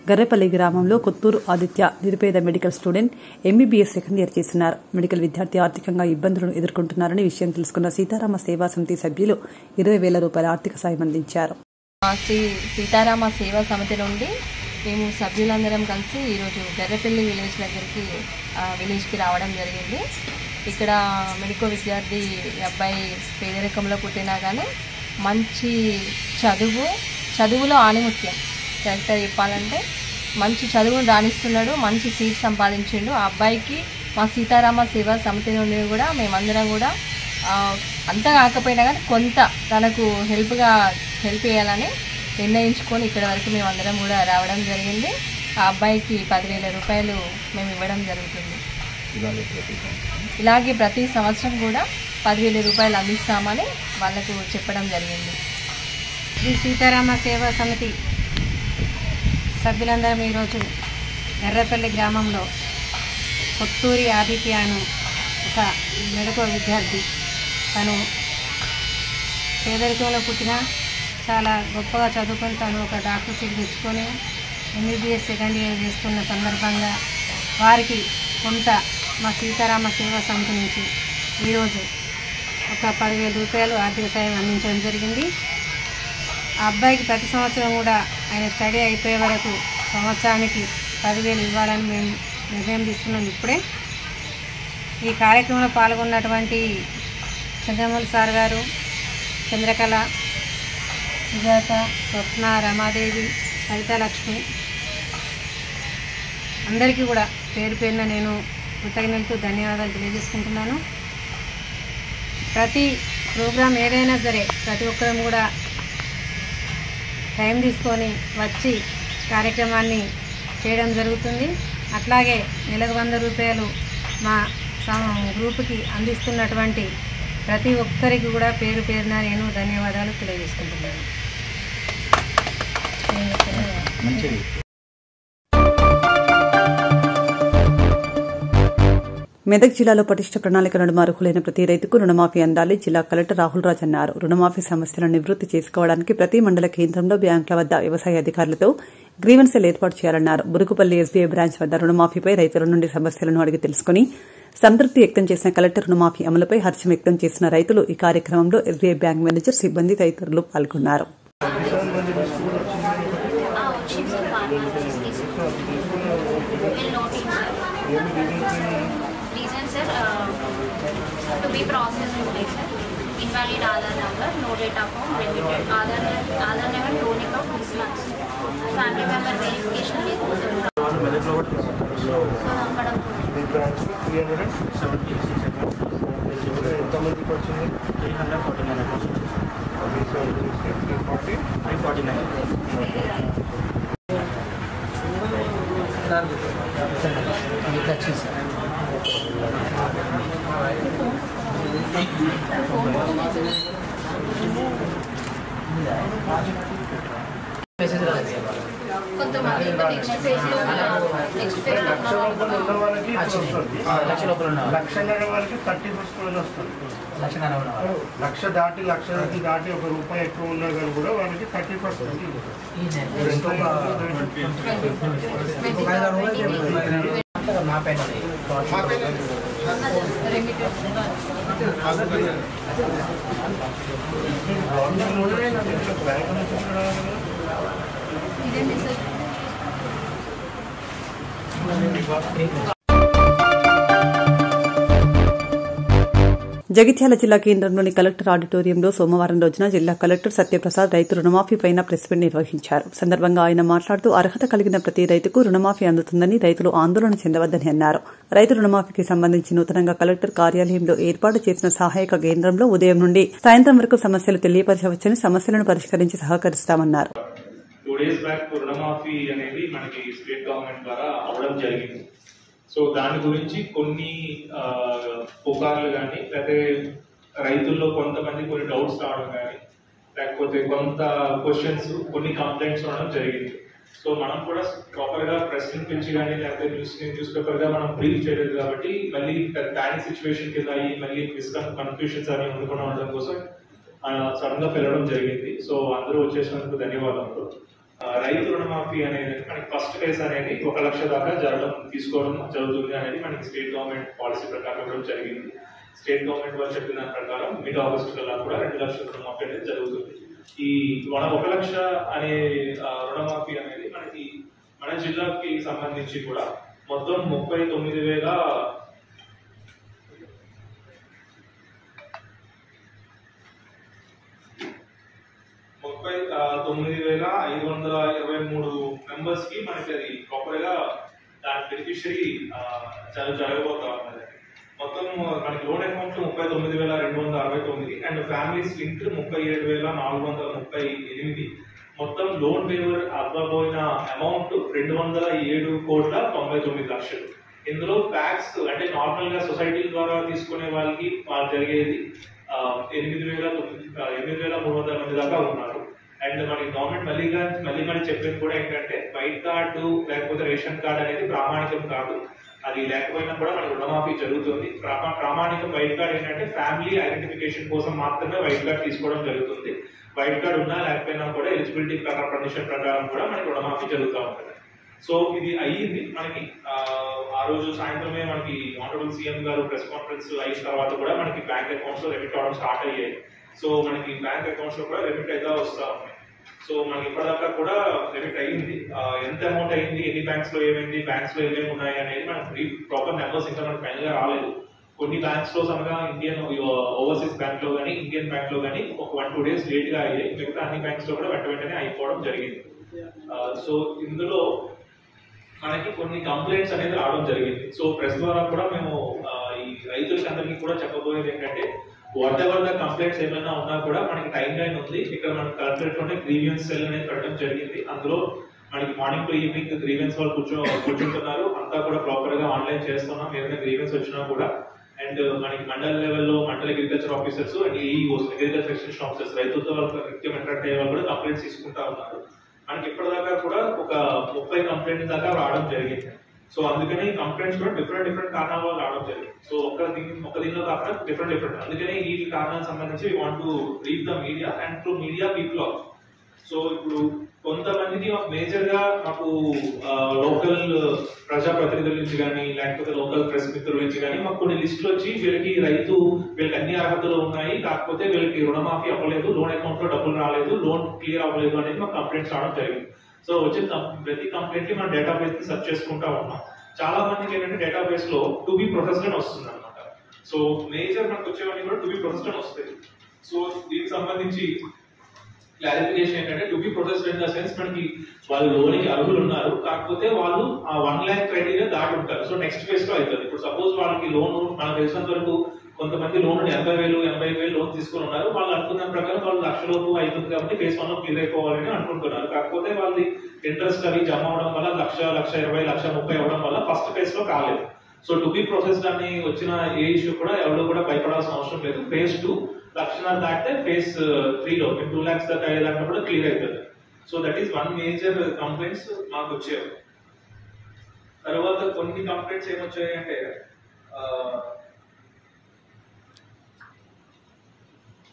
గర్రెపల్లి గ్రామంలో కొత్తూరు ఆదిత్య నిరుపేద medical student MBBS second year చేస్తున్నారు. మెడికల్ విద్యార్థి ఆర్థికంగా ఇబ్బందులను ఎదుర్కొంటున్నారని విషయం తెలుసుకున్న సీతారామ సేవా సమితి సభ్యులు 20,000 రూపాయల ఆర్థిక సాయం అందించారు. శ్రీ సీతారామ సేవా సమితి నుండి మేము సభ్యులందరం కలిసి ఈరోజు గర్రెపల్లి విలేజ్కి రావడం జరిగింది. ఇక్కడ మెడికల్ విద్యార్థి అబ్బాయి పేదరికంలో పుట్టినా కానీ మంచి చదువులో ఆణిముత్యం. కరెక్ట్గా చెప్పాలంటే మంచి చదువును రాణిస్తున్నాడు, మంచి సీట్ సంపాదించిండు. ఆ అబ్బాయికి మా సీతారామ సేవా సమితి నుండి కూడా మేమందరం కూడా అంత కాకపోయినా కానీ కొంత తనకు హెల్ప్ చేయాలని నిర్ణయించుకొని ఇక్కడ వరకు మేమందరం కూడా రావడం జరిగింది. ఆ అబ్బాయికి 10,000 రూపాయలు మేము ఇవ్వడం జరుగుతుంది. ఇలాగే ప్రతి సంవత్సరం కూడా 10,000 రూపాయలు అందిస్తామని వాళ్ళకు చెప్పడం జరిగింది. శ్రీ సీతారామ సేవా సమితి సభ్యులందరం ఈరోజు ఎర్రపల్లి గ్రామంలో కొత్తూరి ఆదిత్య అను ఒక మెడికల్ విద్యార్థి, తను పేదరికంలో పుట్టిన చాలా గొప్పగా చదువుకొని తను ఒక డాక్టర్ సీట్ తెచ్చుకొని ఎంబీబీఎస్ సెకండ్ ఇయర్ చేస్తున్న సందర్భంగా వారికి కొంత మా సీతారామ సేవా సమితి నుంచి ఈరోజు ఒక 10,000 రూపాయలు ఆర్థిక సాయం అందించడం జరిగింది. ఆ అబ్బాయికి ప్రతి సంవత్సరం కూడా ఆయన స్టడీ అయిపోయే వరకు సంవత్సరానికి 10,000 ఇవ్వాలని మేము నిర్ణయం తీసుకున్నాం. ఇప్పుడే ఈ కార్యక్రమంలో పాల్గొన్నటువంటి చంద్రమౌళి సార్ గారు, చంద్రకళ, సుజాత, స్వప్న, రమాదేవి, సరితాలక్ష్మి అందరికీ కూడా పేరు పేరున నేను కృతజ్ఞతలు, ధన్యవాదాలు తెలియజేసుకుంటున్నాను. ప్రతి ప్రోగ్రాం ఏదైనా సరే ప్రతి ఒక్కరం కూడా టైం తీసుకొని వచ్చి కార్యక్రమాన్ని చేయడం జరుగుతుంది. అట్లాగే నెలకు 100 రూపాయలు మా గ్రూప్కి అందిస్తున్నటువంటి ప్రతి ఒక్కరికి కూడా పేరు పేరున నేను ధన్యవాదాలు తెలియజేసుకుంటున్నాను. మెదక్ జిల్లాలో పటిష్ట ప్రణాళిక నడుమ అర్హులైన ప్రతి రైతుకు రుణమాఫీ అందాలి జిల్లా కలెక్టర్ రాహుల్ రాజ్ అన్నారు. రుణమాఫీ సమస్యలను నివృత్తి చేసుకోవడానికి ప్రతి మండల కేంద్రంలో బ్యాంకుల వద్ద వ్యవసాయ అధికారులతో గ్రీవెన్స్ సెల్ ఏర్పాటు చేయాలన్నారు. బురుగుపల్లి ఎస్బీఐ బ్రాంచ్ వద్ద రుణమాఫీపై రైతుల నుండి సమస్యలను అడిగి తెలుసుకుని సంతృప్తి వ్యక్తం చేసిన కలెక్టర్ రుణమాఫీ అమలుపై హర్షం వ్యక్తం చేసిన రైతులు. ఈ కార్యక్రమంలో ఎస్బీఐ బ్యాంక్ మేనేజర్, సిబ్బంది తదితరులు పాల్గొన్నారు. To be processed today, sir. Invalid Aadhaar number, no data form, remitted. Aadhaar number, loan account, mismatch. Family member verification లేదు. ఎంతమందికి వచ్చింది? 349. కొంతమంది నెక్స్ట్ ఫేజ్ లో లక్షన్నర వాళ్ళకి 30% వస్తుంది. లక్ష దాటి ఒక రూపాయి ఎక్కువ ఉన్నా కానీ కూడా వాళ్ళకి 30%. జగిత్యాల జిల్లా కేంద్రంలోని కలెక్టర్ ఆడిటోరియంలో సోమవారం రోజున జిల్లా కలెక్టర్ సత్యప్రసాద్ రైతు రుణమాఫీపైన ప్రెస్ మీట్ నిర్వహించారు. సందర్భంగా ఆయన మాట్లాడుతూ అర్హత కలిగిన ప్రతి రైతుకు రుణమాఫీ అందుతుందని, రైతులు ఆందోళన చెందవద్దని అన్నారు. రైతు రుణమాఫీకి సంబంధించి నూతనంగా కలెక్టర్ కార్యాలయంలో ఏర్పాటు చేసిన సహాయక కేంద్రంలో ఉదయం నుండి సాయంత్రం వరకు సమస్యలు తెలియపరచవచ్చని, సమస్యలను పరిష్కరించి సహకరిస్తామన్నారు. 2 days బ్యాక్ రుణమాఫీ అనేది మనకి స్టేట్ గవర్నమెంట్ ద్వారా అవడం జరిగింది. సో దాని గురించి కొన్ని పుకార్లు కానీ, లేకపోతే రైతుల్లో కొంతమంది కొన్ని డౌట్స్ రావడం కానీ, లేకపోతే కొంత క్వశ్చన్స్, కొన్ని కంప్లైంట్స్ రావడం జరిగింది. సో మనం కూడా ప్రాపర్గా ప్రెస్ పిలిచి కానీ, లేకపోతే న్యూస్ పేపర్గా మనం బ్రీఫ్ చేయలేదు కాబట్టి మళ్ళీ ప్యానిక్ సిచ్యువేషన్ కింద అయ్యి మళ్ళీ కన్ఫ్యూషన్స్ అని ఉండకుండా ఉండడం కోసం సడన్ గా పెరగడం జరిగింది. సో అందరూ వచ్చేసినందుకు ధన్యవాదాలు. రైతు రుణమాఫీ అనేది మనకి ఫస్ట్ ఫేజ్ అనేది 1 లక్ష దాకా తీసుకోవడం జరుగుతుంది అనేది మనకి స్టేట్ గవర్నమెంట్ పాలసీ ప్రకారం ఇవ్వడం జరిగింది. స్టేట్ గవర్నమెంట్ వాళ్ళు చెప్పిన దాని ప్రకారం మిడ్ ఆగస్టు కల్లా కూడా 2 లక్షల రుణమాఫీ అనేది జరుగుతుంది. ఈ 1 లక్ష అనే రుణమాఫీ అనేది మనకి మన జిల్లాకి సంబంధించి కూడా మొత్తం 39,523 మెంబర్స్ కి మనకి అది ప్రాపర్ గా దాని బెనిఫిషరీ జరగబోతా ఉన్నది. మొత్తం మనకి loan account 39,269 and families link 37,438. మొత్తం లోన్ వేవర్ అవ్వబోయిన అమౌంట్ 207,99,00,000. ఇందులో ప్యాక్స్ అంటే నార్మల్ గా సొసైటీ ద్వారా తీసుకునే వాళ్ళకి జరిగేది 8,300 మంది దాకా ఉన్నారు. అండ్ మనకి గవర్నమెంట్ మళ్ళీ చెప్పింది కూడా ఏంటంటే వైట్ కార్డు లేకపోతే రేషన్ కార్డు అనేది ప్రామాణికం కాదు. అది లేకపోయినా కూడా మనకి రుణమాఫీ జరుగుతుంది. ప్రామాణిక వైట్ కార్డ్ ఏంటంటే ఫ్యామిలీ ఐడెంటిఫికేషన్ కోసం మాత్రమే వైట్ కార్డ్ తీసుకోవడం జరుగుతుంది. వైట్ కార్డ్ ఉన్నా లేకపోయినా కూడా ఎలిజిబిలిటీ కండిషన్ ప్రకారం కూడా మనకి రుణమాఫీ జరుగుతూ ఉంటుంది. సో ఇది అయ్యింది మనకి ఆ రోజు సాయంత్రమే మనకి ఆనరబుల్ సీఎం గారు ప్రెస్ కాన్ఫరెన్స్ అయిన తర్వాత కూడా మనకి బ్యాంక్ అకౌంట్స్ లో రెమిట్ అవడం స్టార్ట్ అయ్యాయి. సో మనకి బ్యాంక్ అకౌంట్స్ లో కూడా రెమిట్ అయితే వస్తా ఉన్నాయి. సో మనకి ఇప్పటిదాకా కూడా రెమిట్ అయ్యింది. ఎంత అమౌంట్ అయ్యింది, ఎన్ని బ్యాంక్స్ లో ఏమైంది, బ్యాంక్స్ లో ఏమేమి ఉన్నాయి అనేది మనకి ప్రాపర్ నెంబర్స్ ఇంకా మనకి ఫైనల్ గా రాలేదు. కొన్ని బ్యాంక్స్ లో సమగా ఇండియన్ ఓవర్సీస్ బ్యాంక్ లో కానీ ఇండియన్ బ్యాంక్ లో కానీ ఒక 1-2 days లేట్ గా అయ్యాయి. మిగతా అన్ని బ్యాంక్స్ లో కూడా వెంటనే అయిపోవడం జరిగింది. సో ఇందులో మనకి కొన్ని కంప్లైంట్స్ అనేది రావడం జరిగింది. సో ప్రెస్ ద్వారా కూడా మేము ఈ రైతులకి అందరికీ కూడా చెప్పబోయేది ఏంటంటే వాట్ ఎవర్ ద కంప్లైంట్స్ ఏమైనా ఉన్నా కూడా మనకి టైం లైన్ ఉంది. ఇక్కడ మనకి కలెక్టరేట్ లోనే గ్రీవియన్స్ సెల్ అనేది పెట్టడం జరిగింది. అందులో మనకి మార్నింగ్ టు ఈవినింగ్ గ్రీవియన్స్ వాళ్ళు కూర్చుంటున్నారు. అంతా కూడా ప్రాపర్ గా ఆన్లైన్ చేస్తున్నాం. ఏదైనా గ్రీవియన్స్ వచ్చినా కూడా. అండ్ మనకి మండల లెవెల్లో మండల agriculture officers and EOs agriculture extension officers రైతులతో వాళ్ళకి నిత్యం ఇంటరాక్ట్ అయ్యే వాళ్ళు కూడా కంప్లైంట్స్ తీసుకుంటా ఉన్నారు. మనకి ఇప్పటిదాకా కూడా ఒక 30 కంప్లైంట్స్ దాకా రావడం జరిగింది. సో అందుకని కంప్లైంట్స్ కూడా డిఫరెంట్ కారణాల వల్ల రావడం జరిగింది. సో ఒక దీనిలో కాకుండా డిఫరెంట్ అందుకనే ఈ కారణాలకు సంబంధించి we want to reach the media and to media people also. So ఇప్పుడు కొంతమందికి మేజర్ గా మాకు లోకల్ ప్రజాప్రతినిధుల నుంచి కానీ లేకపోతే లోకల్ ప్రెస్ మిత్రుల నుంచి కానీ మాకు కొన్ని లిస్టులు వచ్చి వీళ్ళకి అన్ని అర్హతలు ఉన్నాయి, కాకపోతే వీళ్ళకి రుణమాఫీ అవ్వలేదు, లోన్ అకౌంట్ లో డబ్బులు రాలేదు, లోన్ క్లియర్ అవ్వలేదు అనేది మాకు కంప్లైంట్స్ రావడం జరిగింది. సో వచ్చిన ప్రతి కంప్లైంట్ ని మనం డేటాబేస్ ని సెర్చ్ చేసుకుంటా ఉన్నాం. చాలా మందికి ఏంటంటే డేటాబేస్ లో టు బి ప్రొసెస్డ్ అని వస్తుంది అనమాట. సో మేజర్ మనకు వచ్చేవన్నీ కూడా టు బి ప్రొసెస్డ్ అని వస్తాయి. సో దీనికి సంబంధించి క్లారిఫికేషన్ ఏంటంటే to be processed in the sense మనకి వాళ్ళు లోన్కి అర్హులు ఉన్నారు, కాకపోతే వాళ్ళు ఆ 1 lakh క్రైటీరియా దాటి ఉంటారు. సో నెక్స్ట్ ఫేజ్ లో అవుతుంది. ఇప్పుడు సపోజ్ వాళ్ళకి లోన్ మనకు తెలిసినంత వరకు కొంతమంది లోన్ 80,000 లోన్ తీసుకుని ఉన్నారు. వాళ్ళు అనుకున్న ప్రకారం వాళ్ళు 1,00,000 లోపు అవుతుంది కాబట్టి ఫేజ్ 1 లో క్లియర్ అయిపోవాలని అనుకుంటున్నారు. కాకపోతే వాళ్ళది ఇంట్రెస్ట్ అవి జమ అవడం వల్ల 1,20,000, 1,30,000 అవ్వడం వల్ల ఫస్ట్ ఫేజ్ లో కాలేదు. సో టు బి ప్రొసెస్డ్ అని వచ్చిన ఏ ఇష్యూ కూడా ఎవరు కూడా భయపడాల్సిన అవసరం లేదు. ఫేజ్ 2 లక్షణాలు దాటితే ఫేజ్ 3 లో 2 lakhs దాకా అయ్యేదాకా కూడా క్లియర్ అవుతుంది. So that is one major complaints మాకు వచ్చేవి. తర్వాత కొన్ని కంప్లైంట్స్ ఏమొచ్చాయంటే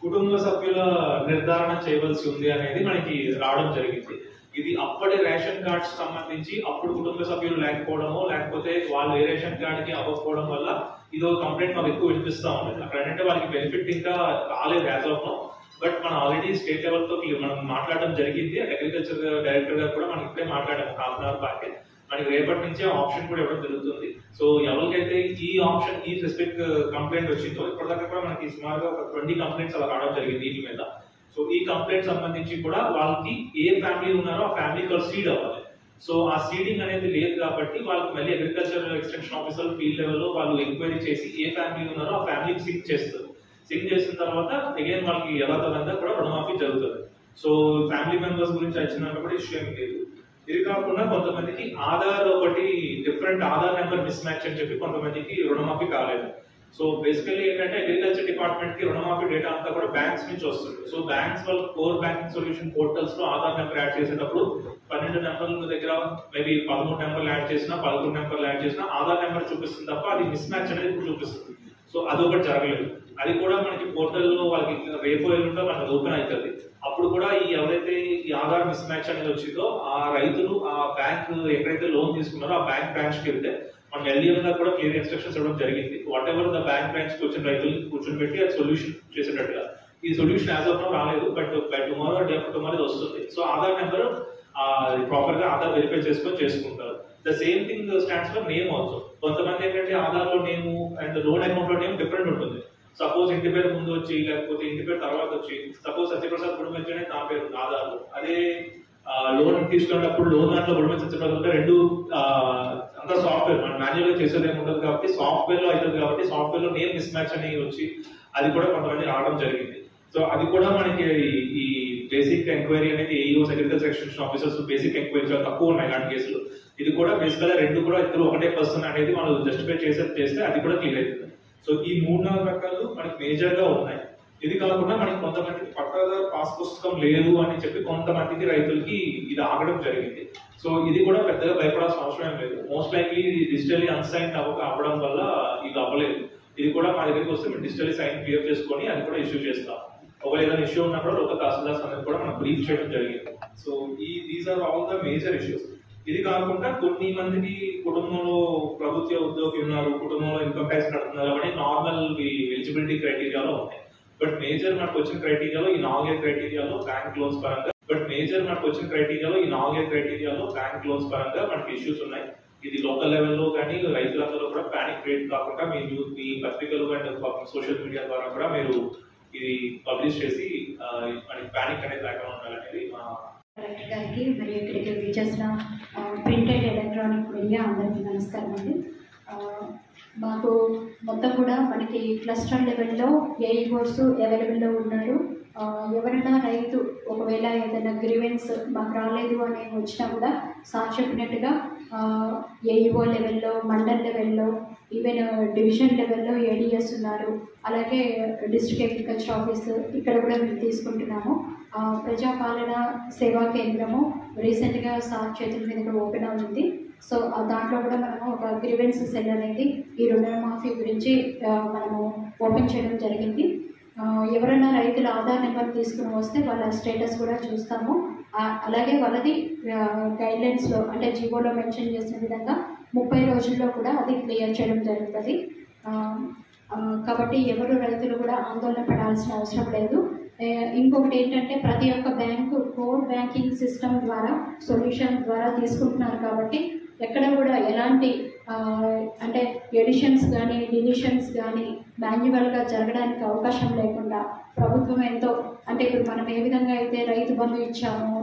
కుటుంబ సభ్యుల నిర్ధారణ చేయవలసి ఉంది అనేది మనకి రావడం జరిగింది. ఇది అప్పటి రేషన్ కార్డ్స్ సంబంధించి అప్పుడు కుటుంబ సభ్యులు లేకపోవడమో లేకపోతే వాళ్ళు ఏ రేషన్ కార్డ్ కి అవ్వకపోవడం వల్ల ఇదో కంప్లైంట్ మాకు ఎక్కువ వినిపిస్తా ఉంది. అక్కడ ఏంటంటే వాళ్ళకి బెనిఫిట్ ఇంకా రాలేదు యాజ్ ఆఫ్ నో. బట్ మనం ఆల్రెడీ స్టేట్ లెవెల్ తో మనం మాట్లాడడం జరిగింది. అగ్రికల్చర్ డైరెక్టర్ గారు కూడా మనం ఇప్పుడే మాట్లాడాము హాఫ్ అన్ అవర్ బ్యాక్. మనకి రేపటి నుంచే ఆప్షన్ కూడా ఇవ్వడం జరుగుతుంది. సో ఎవరికైతే ఈ ఆప్షన్ ఈ స్పెసిఫిక్ కంప్లైంట్ వచ్చిందో ఇప్పటిదాకా కూడా మనకి సుమారుగా ఒక 20 కంప్లైంట్స్ అలా రావడం జరిగింది వీటి మీద. సో ఈ కంప్లైంట్ సంబంధించి కూడా వాళ్ళకి ఏ ఫ్యామిలీ ఉన్నారో ఆ ఫ్యామిలీకి సీడ్ అవ్వాలి. సో ఆ సీడింగ్ అనేది లేదు కాబట్టి వాళ్ళకి మళ్ళీ అగ్రికల్చర్ ఎక్స్టెన్షన్ ఆఫీసర్ ఫీల్డ్ లెవెల్లో వాళ్ళు ఎంక్వైరీ చేసి ఏ ఫ్యామిలీ ఉన్నారో ఆ ఫ్యామిలీకి సింక్ చేస్తారు. సింక్ చేసిన తర్వాత అగైన్ వాళ్ళకి యథాతథంగా కూడా రుణమాఫీ జరుగుతుంది. సో ఫ్యామిలీ మెంబర్స్ గురించి వచ్చిన కూడా ఇష్యూ ఏమి లేదు. ఇది కాకుండా కొంతమందికి ఆధార్ ఒకటి different Aadhaar number miss match అని చెప్పి కొంతమందికి రుణమాఫీ కాలేదు. సో బేసికల్లీ ఏంటంటే అగ్రికల్చర్ డిపార్ట్మెంట్ కి రుణమాఫీ డేటా అంతా కూడా బ్యాంక్స్ నుంచి వస్తుంది. సో బ్యాంక్స్ వాళ్ళ కోర్ బ్యాంకింగ్ సొల్యూషన్ పోర్టల్స్ లో ఆధార్ నెంబర్ యాడ్ చేసేటప్పుడు 12 నెంబర్ల దగ్గర మేబీ 13 నెంబర్లు యాడ్ చేసినా 11 నెంబర్లు యాడ్ చేసినా ఆధార్ నెంబర్ చూపిస్తుంది తప్ప అది మిస్ మ్యాచ్ అనేది ఇప్పుడు చూపిస్తుంది. సో అదొకటి జరగలేదు. అది కూడా మనకి పోర్టల్లో వాళ్ళకి రేపు ఎల్లుండో మనకి ఓపెన్ అవుతుంది. అప్పుడు కూడా ఈ ఎవరైతే ఈ ఆధార్ మిస్ మ్యాచ్ అనేది వచ్చిందో ఆ రైతులు ఆ బ్యాంక్ ఎక్కడైతే లోన్ తీసుకున్నారో ఆ బ్యాంక్ బ్రాంచ్ కి వెళ్తే మనం ఎల్ఈఎం గా కూడా క్లియర్ ఇన్స్ట్రక్షన్స్ ఇవ్వడం జరిగింది. What ever the bank branch కి వచ్చిన రైతులు కూర్చొని పెట్టి అది సొల్యూషన్ చేసేటట్టుగా. ఈ సొల్యూషన్ యాజ్ ఆఫ్ నో రాలేదు, but by tomorrow day after tomorrow వస్తుంది. సో ఆధార్ నెంబర్ ప్రాపర్ గా ఆధార్ వెరిఫై చేసుకుంటారు. The same thing stands for name also. కొంతమంది ఏంటంటే ఆధార్ లో నేమ్ అండ్ లోన్ అకౌంట్ లో నేమ్ డిఫరెంట్ ఉంటుంది. సపోజ్ ఇంటి పేరు ముందు వచ్చి లేకపోతే ఇంటి పేరు తర్వాత వచ్చి సపోజ్ సత్యప్రసాద్ గుడిమెచ్చనే నా పేరు ఆధార్ లో, అదే లోన్ తీసుకున్నప్పుడు లోన్ దాంట్లో గుడిమెచ్చ సత్యప్రసాద్ రెండు అంతా సాఫ్ట్వేర్ మనం మాన్యువల్ గా చేసేది ఏమి ఉండదు కాబట్టి సాఫ్ట్వేర్ లో అవుతుంది కాబట్టి సాఫ్ట్వేర్ లో నేమ్ మిస్ మ్యాచ్ అని వచ్చి అది కూడా కొంతమంది రావడం జరిగింది. సో అది కూడా మనకి ఈ బేసిక్ ఎంక్వైరీ అనేది AEOs agriculture extension officers basic enquiry చాలా తక్కువ ఉన్నాయి ఇలాంటి కేసులు. ఇది కూడా బేసిక్ గా రెండు కూడా ఇద్దరు ఒకటే పర్సన్ అనేది మనం జస్టిఫై చేస్తే అది కూడా క్లియర్ అవుతుంది. సో ఈ 3-4 రకాలు మనకి మేజర్ గా ఉన్నాయి. ఇది కాకుండా మనకి కొంతమందికి పట్టాదారు పాస్ పుస్తకం లేదు అని చెప్పి కొంతమందికి రైతులకి ఇది ఆగడం జరిగింది. సో ఇది కూడా పెద్దగా భయపడాల్సిన అవసరం ఏం లేదు. మోస్ట్ లైక్లీ డిజిటల్లీ అన్సైన్ అవ్వడం వల్ల ఇది అవ్వలేదు. ఇది కూడా మా దగ్గరికి వస్తే మేము డిజిటల్లీ సైన్ క్లియర్ చేసుకొని అది కూడా ఇష్యూ చేస్తాం. ఒకవేళ ఏదైనా ఇష్యూ ఉన్నప్పుడు లోకల్ తహసీల్దార్స్ అనేది కూడా మనం బ్రీఫ్ చేయడం జరిగింది. So these are all the major issues. ఇది కాకుండా కొన్ని మందికి కుటుంబంలో ప్రభుత్వ ఉద్యోగి ఉన్నారు, కుటుంబంలో ఇన్కమ్ ట్యాక్స్ కడుతున్నారు కాబట్టి నార్మల్ ఎలిజిబిలిటీ క్రైటీరియాలో ఉన్నాయి. బట్ మేజర్ మనకు వచ్చిన క్రైటీరియాలో ఈ 4 క్రైటీరియాలో బ్యాంక్ లోన్స్ పరంగా మనకి ఇష్యూస్ ఉన్నాయి. ఇది లోకల్ లెవెల్లో కానీ రైతులందరూ కూడా పానిక్ క్రియేట్ కాకుండా మీ పత్రికలు అండ్ సోషల్ మీడియా ద్వారా కూడా మీరు ఇది పబ్లిష్ చేసి మనకి పానిక్ అనేది లేకుండా ఉండాలనేది మా కలెక్టర్ గారికి మరియు ఇక్కడికి విచ్చేసిన ప్రింట్ అండ్ ఎలక్ట్రానిక్ మీడియా అందరికీ నమస్కారం అండి. మాకు మొత్తం కూడా మనకి క్లస్టర్ లెవెల్లో ఏఈఓస్ అవైలబుల్లో ఉన్నారు. ఎవరైనా రైతు ఒకవేళ ఏదైనా గ్రీవెన్స్ మాకు రాలేదు అని వచ్చినా కూడా సార్ చెప్పినట్టుగా ఏఈఓ లెవెల్లో, మండల్ లెవెల్లో, ఈవెన్ డివిజన్ లెవెల్లో ఏడిఎస్ ఉన్నారు. అలాగే డిస్ట్రిక్ట్ అగ్రికల్చర్ ఆఫీస్ ఇక్కడ కూడా మేము తీసుకుంటున్నాము. ప్రజాపాలన సేవా కేంద్రము రీసెంట్గా సార్ చేతుల మీద కూడా ఓపెన్ అవుతుంది. సో దాంట్లో కూడా మనము ఒక గ్రీవెన్స్ సెల్ అనేది ఈ రుణమాఫీ గురించి మనము ఓపెన్ చేయడం జరిగింది. ఎవరైనా రైతుల ఆధార్ నెంబర్ తీసుకుని వస్తే వాళ్ళ స్టేటస్ కూడా చూస్తాము. అలాగే వాళ్ళది గైడ్లైన్స్లో అంటే జీవోలో మెన్షన్ చేసిన విధంగా 30 రోజుల్లో కూడా అది క్లియర్ చేయడం జరుగుతుంది. కాబట్టి ఎవరు రైతులు కూడా ఆందోళన పడాల్సిన అవసరం లేదు. ఇంకొకటి ఏంటంటే ప్రతి ఒక్క బ్యాంకు కోర్ బ్యాంకింగ్ సిస్టమ్ ద్వారా సొల్యూషన్ ద్వారా తీసుకుంటున్నారు కాబట్టి ఎక్కడ కూడా ఎలాంటి అంటే ఎడిషన్స్ కానీ డిలీషన్స్ కానీ మాన్యువల్గా జరగడానికి అవకాశం లేకుండా ప్రభుత్వం ఎంతో అంటే ఇప్పుడు మనం ఏ విధంగా అయితే రైతు బంధు ఇచ్చాము,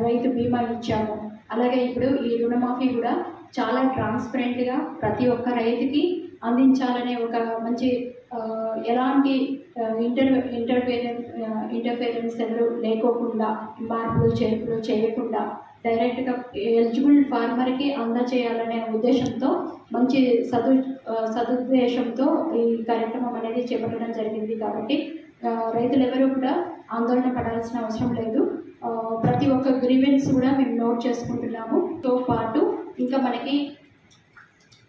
రైతు బీమా ఇచ్చాము, అలాగే ఇప్పుడు ఈ రుణమాఫీ కూడా చాలా ట్రాన్స్పరెంట్గా ప్రతి ఒక్క రైతుకి అందించాలనే ఒక మంచి ఎలాంటి ఇంటర్ఫేరెన్స్ ఎవరు లేకోకుండా మార్పులు చేర్పులు చేయకుండా డైరెక్ట్గా ఎలిజిబుల్ ఫార్మర్కి అందజేయాలనే ఉద్దేశంతో మంచి సదుద్దేశంతో ఈ కార్యక్రమం అనేది చేపట్టడం జరిగింది. కాబట్టి రైతులు ఎవరు కూడా ఆందోళన పడాల్సిన అవసరం లేదు. ప్రతి ఒక్క గ్రీవెన్స్ కూడా మేము నోట్ చేసుకుంటున్నాము. తో పాటు ఇంకా మనకి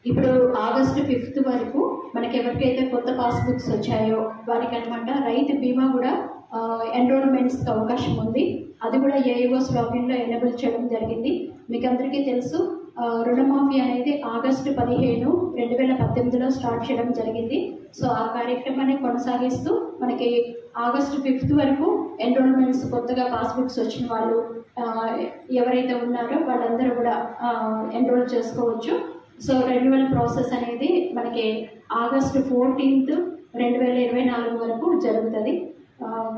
ఇప్పుడు ఆగస్టు 5 వరకు మనకి ఎవరికైతే కొత్త పాస్బుక్స్ వచ్చాయో వారికి అనమాట రైతు బీమా కూడా ఎన్రోల్మెంట్స్కి అవకాశం ఉంది. అది కూడా ఏఈఓస్ లాగిన్లో ఎనేబుల్ చేయడం జరిగింది. మీకు అందరికీ తెలుసు రుణమాఫీ అనేది ఆగస్టు 15, 2018లో స్టార్ట్ చేయడం జరిగింది. సో ఆ కార్యక్రమాన్ని కొనసాగిస్తూ మనకి ఆగస్టు 5 వరకు ఎన్రోల్మెంట్స్ కొత్తగా పాస్బుక్స్ వచ్చిన వాళ్ళు ఎవరైతే ఉన్నారో వాళ్ళందరూ కూడా ఎన్రోల్ చేసుకోవచ్చు. సో రెన్యువల్ ప్రాసెస్ అనేది మనకి ఆగస్టు 14, 2024 వరకు జరుగుతుంది.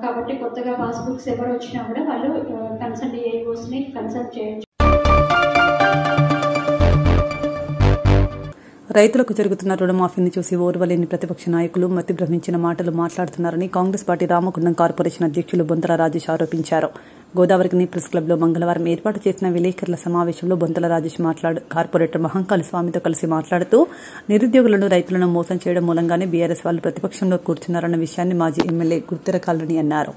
కాబట్టి కొత్తగా పాస్బుక్స్ ఎవరు వచ్చినా కూడా వాళ్ళు కన్సల్ట్ ఏఈఓస్ని కన్సల్ట్ చేయొచ్చు. రైతులకు జరుగుతున్న రుణమాఫీని చూసి ఓర్వలేని ప్రతిపక్ష నాయకులు మతి భ్రమించిన మాటలు మాట్లాడుతున్నారని కాంగ్రెస్ పార్టీ రామగుండం కార్పొరేషన్ అధ్యక్షులు బొంతల రాజేష్ ఆరోపించారు. గోదావరికని ప్రెస్ క్లబ్లో మంగళవారం ఏర్పాటు చేసిన విలేకరుల సమావేశంలో బొంతల రాజేష్ కార్పొరేటర్ మహంకాళి స్వామితో కలిసి మాట్లాడుతూ నిరుద్యోగులను రైతులను మోసం చేయడం మూలంగానే బీఆర్ఎస్ వాళ్ళు ప్రతిపక్షంలో కూర్చున్నారన్న విషయాన్ని మాజీ ఎమ్మెల్యే గుర్తిరకాలని అన్నారు.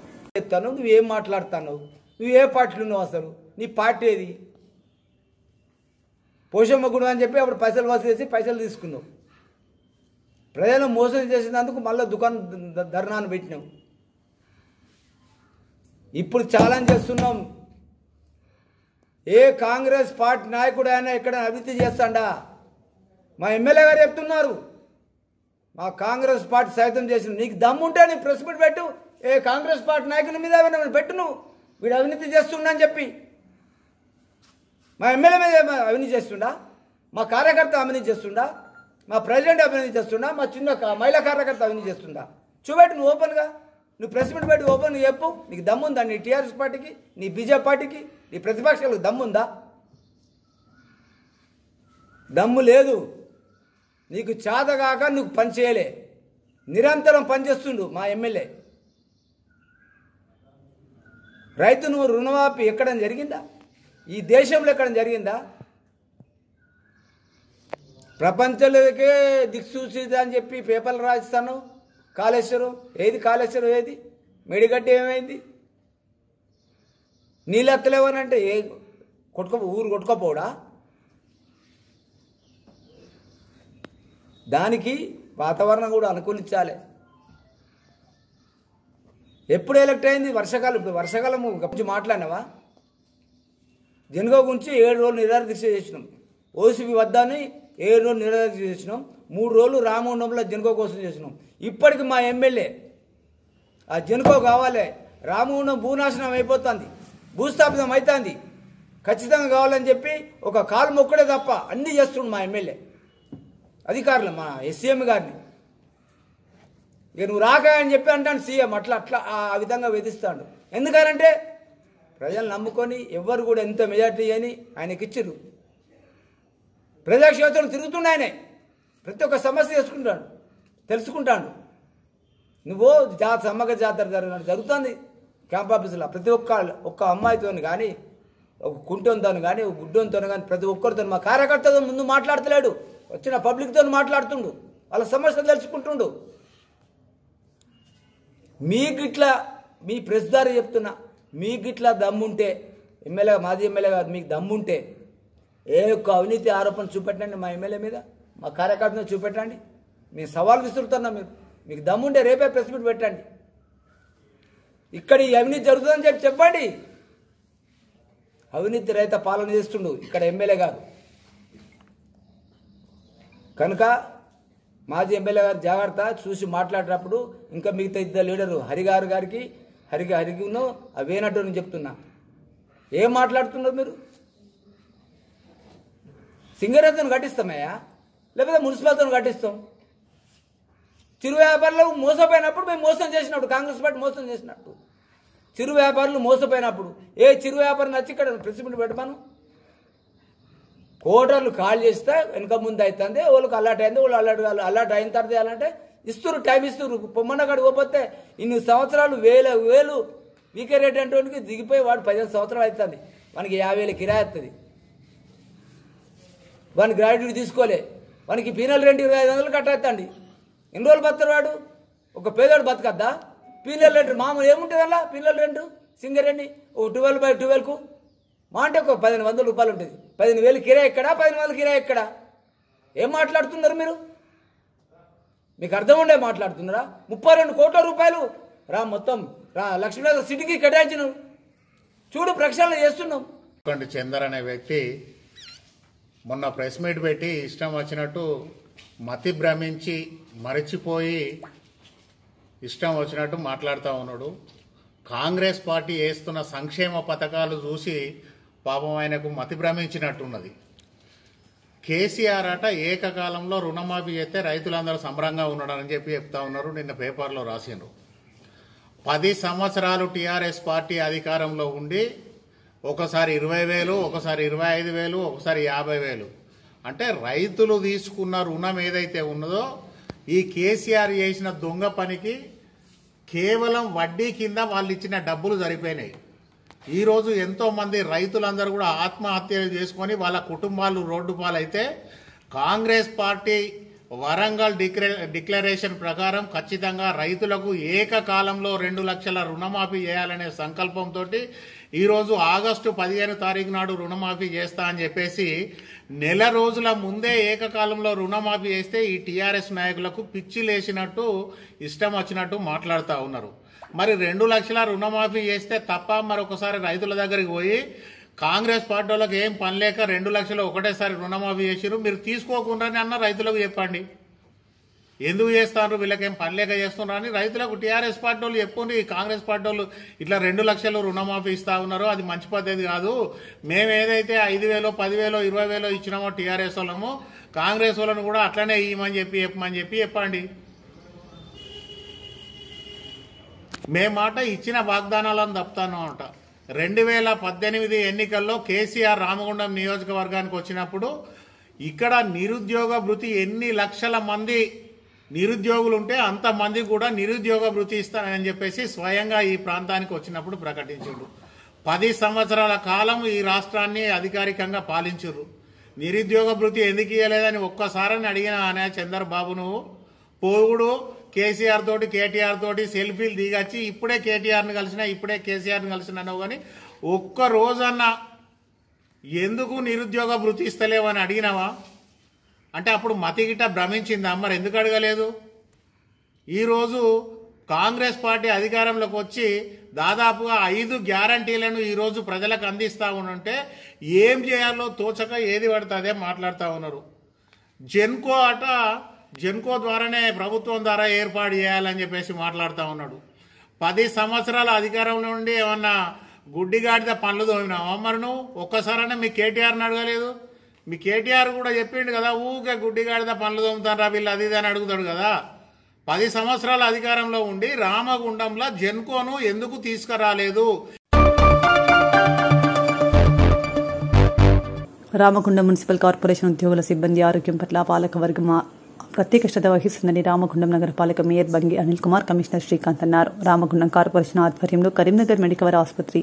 నువ్వేం మాట్లాడుతావు? నువ్వు ఏ పార్టీలో ఉన్నావు? అసలు నీ పార్టీ ఏది? పోషమ్మ గుణం అని చెప్పి అప్పుడు పైసలు వసూలు చేసి పైసలు తీసుకున్నావు. ప్రజలను మోసం చేసినందుకు మళ్ళీ దుకాణం ధర్నాను పెట్టినావు. ఇప్పుడు ఛాలెంజ్ చేస్తున్నాం, ఏ కాంగ్రెస్ పార్టీ నాయకుడు అయినా ఎక్కడ అభివృద్ధి చేస్తాడా? మా ఎమ్మెల్యే గారు చెప్తున్నారు, మా కాంగ్రెస్ పార్టీ సైతం చేసిన. నీకు దమ్ముంటే నీ ప్రెస్ మీట్ పెట్టు, ఏ కాంగ్రెస్ పార్టీ నాయకుల మీద పెట్టు, నువ్వు వీడు అవినీతి చేస్తున్నా అని చెప్పి. మా ఎమ్మెల్యే మీద అవినీతి చేస్తుండా? మా కార్యకర్త అవినీతి చేస్తుండా? మా ప్రెసిడెంట్ అవినీతి చేస్తుండా? మా చిన్న మహిళా కార్యకర్త అవినీతి చేస్తుండా? చూపెట్టు, నువ్వు ఓపెన్గా నువ్వు ప్రెస్ మీట్ పెట్టి ఓపెన్గా చెప్పు. నీకు దమ్ముందా? నీ టీఆర్ఎస్ పార్టీకి, నీ బీజేపీ పార్టీకి, నీ ప్రతిపక్షాలకు దమ్ముందా? దమ్ము లేదు. నీకు చేతగాక నువ్వు పని చేయలే, నిరంతరం పనిచేస్తుండు మా ఎమ్మెల్యే. రైతు రుణమాఫీ ఎక్కడ జరిగిందా? ఈ దేశంలో ఎక్కడ జరిగిందా? ప్రపంచంలోకే దిక్సూచిత అని చెప్పి పేపర్లు రాయిస్తాను. కాళేశ్వరం ఏది? కాళేశ్వరం ఏది? మేడిగడ్డ ఏమైంది? నీళ్ళు ఎత్తలేవనంటే ఊరు కొట్టుకోపోవడా? దానికి వాతావరణం కూడా అనుకూలించాలి. ఎప్పుడు ఎలక్ట్ అయింది? వర్షాకాలం. ఇప్పుడు వర్షాకాలం గురించి మాట్లాడినావా? జనగో గురించి 7 రోజులు నిరాదీక్ష చేసినాం. ఓసీబీ వద్దని 7 రోజులు నిరాదీక్ష చేసినాం. 3 రోజులు రామగుండంలో జనగో కోసం చేసినాం. ఇప్పటికి మా ఎమ్మెల్యే ఆ జనగో కావాలి, రామగుండం భూనాశనం అయిపోతుంది, భూస్థాపితం అవుతుంది, ఖచ్చితంగా కావాలని చెప్పి ఒక కాలు మొక్కడే తప్ప అన్నీ చేస్తుండు మా ఎమ్మెల్యే. అధికారులు మా ఎస్సీఎం గారిని ఇక నువ్వు రాకా అని చెప్పి అంటాను సీఎం. అట్లా ఆ విధంగా వేధిస్తాడు. ఎందుకనంటే ప్రజలు నమ్ముకొని ఎవ్వరు కూడా ఎంత మెజార్టీ అని ఆయనకి ఇచ్చిర్రు. ప్రజాక్షేత్రంలో తిరుగుతుండే ఆయనే, ప్రతి ఒక్క సమస్య తెలుసుకుంటాడు. నువ్వు సమ్మక్క జాతర జరుగుతుంది క్యాంప్ ఆఫీసులో. ప్రతి ఒక్క అమ్మాయితో కానీ, ఒక కుంటోతో కానీ, ఒక గుడ్డోతో కానీ, ప్రతి ఒక్కరితో మా కార్యకర్తతో ముందు మాట్లాడతలేడు, వచ్చిన పబ్లిక్తో మాట్లాడుతుండు, వాళ్ళ సమస్యలు తెలుసుకుంటుండు. మీకిట్లా మీ ప్రెస్ దారి చెప్తున్నా, మీకిట్లా దమ్ముంటే ఎమ్మెల్యే, మాజీ ఎమ్మెల్యే గారు, మీకు దమ్ముంటే ఏ ఒక్క అవినీతి ఆరోపణ చూపెట్టండి మా ఎమ్మెల్యే మీద, మా కార్యకర్తను చూపెట్టండి. మేము సవాల్ విసురుతున్నా. మీకు దమ్ముంటే రేపే ప్రెస్ మీట్ పెట్టండి. ఇక్కడ ఈ అవినీతి జరుగుతుందని చెప్పండి. అవినీతి రహిత పాలన చేస్తుండు ఇక్కడ ఎమ్మెల్యే గారు. కనుక మాజీ ఎమ్మెల్యే గారు జాగ్రత్త చూసి మాట్లాడేటప్పుడు. ఇంకా మిగతా ఇద్దరు లీడరు హరిగారును అవేనట్టు నేను చెప్తున్నా. ఏం మాట్లాడుతున్నారు మీరు? సింగరేతో కట్టిస్తామయ్యా, లేకపోతే మున్సిపాలిటీతో కట్టిస్తాం. చిరు వ్యాపారులు మోసపోయినప్పుడు మేము మోసం చేసినప్పుడు, కాంగ్రెస్ పార్టీ మోసం చేసినట్టు చిరు వ్యాపారులు మోసపోయినప్పుడు ఏ చిరు వ్యాపారం నచ్చి ఇక్కడ ప్రెస్ మీట్ పెట్టమను. కోటర్లు కాల్ చేస్తే వెనక ముందు అవుతుంది, వాళ్ళకి అలర్ట్ అయింది, వాళ్ళు అలర్ట్ అయిన తర్వాత చేయాలంటే ఇస్తున్నారు, టైం ఇస్తున్నారు. పొమ్మన్న కాడికి పోతే ఇన్ని సంవత్సరాలు వేలు వీకే రేట్ అంటే దిగిపోయి వాడు 15 సంవత్సరాలు అవుతుంది, మనకి 50,000 కిరాయి వస్తుంది. వాడిని గ్రాడ్యుయేట్ తీసుకోలే, వానికి పీనల్ రెంట్ 2500 కట్టేస్తండి. ఎన్ని రోజులు బతారు వాడు? ఒక పేదోడు బతకద్దా? పీనల్ రెంట్ మామూలు ఏముంటుంది అలా? పీనల్ రెంట్ సింగరేణి ఒక 12/12కు మా అంటే ఒక 1500 రూపాయలు ఉంటుంది. 15,000 కిరాయి ఎక్కడా? 15,000 కిరాయి ఎక్కడా? ఏం మాట్లాడుతున్నారు మీరు? మీకు అర్థం ఉండే మాట్లాడుతున్నారా? 32 కోట్ల రూపాయలు మొత్తం లక్ష్మీనగర్ సిటీకి కేటాయించినాం. చూడు ప్రక్షాళన చేస్తున్నాం. చందర్ అనే వ్యక్తి మొన్న ప్రెస్ మీట్ పెట్టి ఇష్టం వచ్చినట్టు మతి భ్రమించి మరచిపోయి ఇష్టం వచ్చినట్టు మాట్లాడుతూ ఉన్నాడు. కాంగ్రెస్ పార్టీ వేస్తున్న సంక్షేమ పథకాలు చూసి పాపం ఆయనకు మతి భ్రమించినట్టున్నది. కేసీఆర్ అట ఏకకాలంలో రుణమాఫీ చేస్తే రైతులందరూ సంబరంగా ఉన్నాడని చెప్పి చెప్తా ఉన్నారు. నిన్న పేపర్లో రాసిండ్రు. 10 సంవత్సరాలు టీఆర్ఎస్ పార్టీ అధికారంలో ఉండి ఒకసారి 20,000, ఒకసారి 25,000, ఒకసారి 50,000 అంటే రైతులు తీసుకున్న రుణం ఏదైతే ఉన్నదో ఈ కేసీఆర్ చేసిన దొంగ పనికి కేవలం వడ్డీ కింద వాళ్ళు ఇచ్చిన డబ్బులు సరిపోయినాయి. ఈరోజు ఎంతోమంది రైతులందరూ కూడా ఆత్మహత్యలు చేసుకొని వాళ్ళ కుటుంబాలు రోడ్డు పాలైతే కాంగ్రెస్ పార్టీ వరంగల్ డిక్లరేషన్ ప్రకారం ఖచ్చితంగా రైతులకు ఏకకాలంలో 2 లక్షల రుణమాఫీ చేయాలనే సంకల్పంతో ఈరోజు ఆగస్టు 15 తారీఖు నాడు రుణమాఫీ చేస్తా అని చెప్పేసి నెల రోజుల ముందే ఏకకాలంలో రుణమాఫీ చేస్తే ఈ టీఆర్ఎస్ నాయకులకు పిచ్చి లేచినట్టు ఇష్టం వచ్చినట్టు మాట్లాడుతూ ఉన్నారు. మరి 2 లక్షల రుణమాఫీ చేస్తే తప్ప మరొకసారి రైతుల దగ్గరికి పోయి కాంగ్రెస్ పార్టీ వాళ్ళకి ఏం పని లేక 2 లక్షలు ఒకటేసారి రుణమాఫీ చేసిరు, మీరు తీసుకోకుండానే అన్న రైతులకు చెప్పండి. ఎందుకు చేస్తారు, వీళ్ళకేం పని లేక చేస్తున్నారు అని రైతులకు టీఆర్ఎస్ పార్టీ వాళ్ళు చెప్పుకుని కాంగ్రెస్ పార్టీ వాళ్ళు ఇట్లా 2 లక్షలు రుణమాఫీ ఇస్తా ఉన్నారో అది మంచి పద్ధతి కాదు. మేము ఏదైతే 5,000, 10,000, 20,000 ఇచ్చినామో టీఆర్ఎస్ వాళ్ళము కాంగ్రెస్ వాళ్ళను కూడా అట్లనే ఇవ్వమని చెప్పి చెప్పండి. మేమాట ఇచ్చిన వాగ్దానాలను తప్పుతాను అంట. 2018 ఎన్నికల్లో కేసీఆర్ రామగుండం నియోజకవర్గానికి వచ్చినప్పుడు ఇక్కడ నిరుద్యోగ భృతి ఎన్ని లక్షల మంది నిరుద్యోగులు ఉంటే అంతమంది కూడా నిరుద్యోగ భృతి ఇస్తానని చెప్పేసి స్వయంగా ఈ ప్రాంతానికి వచ్చినప్పుడు ప్రకటించారు. 10 సంవత్సరాల కాలం ఈ రాష్ట్రాన్ని అధికారికంగా పాలించారు. నిరుద్యోగ భృతి ఎందుకు ఇవ్వలేదని ఒక్కసారని అడిగిన అనే చంద్రబాబు నువ్వు పోవుడు కేసీఆర్ తోటి కేటీఆర్ తోటి సెల్ఫీలు దిగచ్చి ఇప్పుడే కేటీఆర్ని కలిసినా ఇప్పుడే కేసీఆర్ని కలిసినావు కానీ ఒక్క రోజన్నా ఎందుకు నిరుద్యోగ భృతి ఇస్తలేవని అడిగినావా? అంటే అప్పుడు మతిగిట భ్రమించిందా? మరి ఎందుకు అడగలేదు? ఈరోజు కాంగ్రెస్ పార్టీ అధికారంలోకి వచ్చి దాదాపుగా 5 గ్యారంటీలను ఈరోజు ప్రజలకు అందిస్తూ ఉంటే ఏం చేయాలో తోచక ఏది పడితే అదే మాట్లాడుతూ ఉన్నారు. జెన్కో ద్వారానే ప్రభుత్వం ద్వారా ఏర్పాటు చేయాలని చెప్పేసి మాట్లాడుతూ ఉన్నాడు. 10 సంవత్సరాల అధికారంలో ఉండి ఏమన్నా గుడ్డిగాడిద పనులు తోమినావా? మరి నువ్వు ఒక్కసారైనా మీ కేటీఆర్ని అడగలేదు? మీ కేటీఆర్ కూడా చెప్పిండు కదా, ఊకే గుడ్డిగాడిద పనులు తోముతారా వీళ్ళు అది ఇది అని అడుగుతాడు కదా. 10 సంవత్సరాల అధికారంలో ఉండి రామగుండంలో జెన్కోను ఎందుకు తీసుకురాలేదు? రామగుండం మున్సిపల్ కార్పొరేషన్ ఉద్యోగుల సిబ్బంది ఆరోగ్యం పట్ల పాలకవర్గం ప్రత్యేక శ్రద్ధ వహిస్తుందని రామగుండం నగరపాలక మేయర్ బంగి అనిల్ కుమార్, కమిషనర్ శ్రీకాంత్ అన్నారు. రామగుండం కార్పొరేషన్ ఆధ్వర్యంలో కరీంనగర్ మెడికవర్ ఆసుపత్రి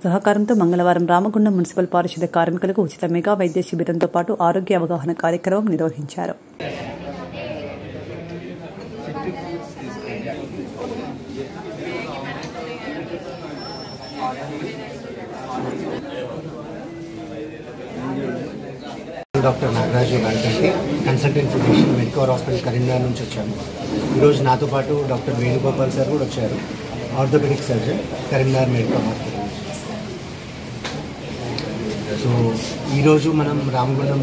సహకారంతో మంగళవారం రామగుండం మున్సిపల్ పారిశుద్ధ్య కార్మికులకు ఉచిత మెగా వైద్య శిబిరంతో పాటు ఆరోగ్య అవగాహన కార్యక్రమం నిర్వహించారు. డాక్టర్ నాగరాజు గారికి consultant physician Medicover hospital Karimnagar నుంచి వచ్చాము. ఈరోజు నాతో పాటు డాక్టర్ వేణుగోపాల్ సార్ కూడా వచ్చారు. Orthopaedic surgeon, Karimnagar medical hospital. So ఈరోజు మనం రామగుండం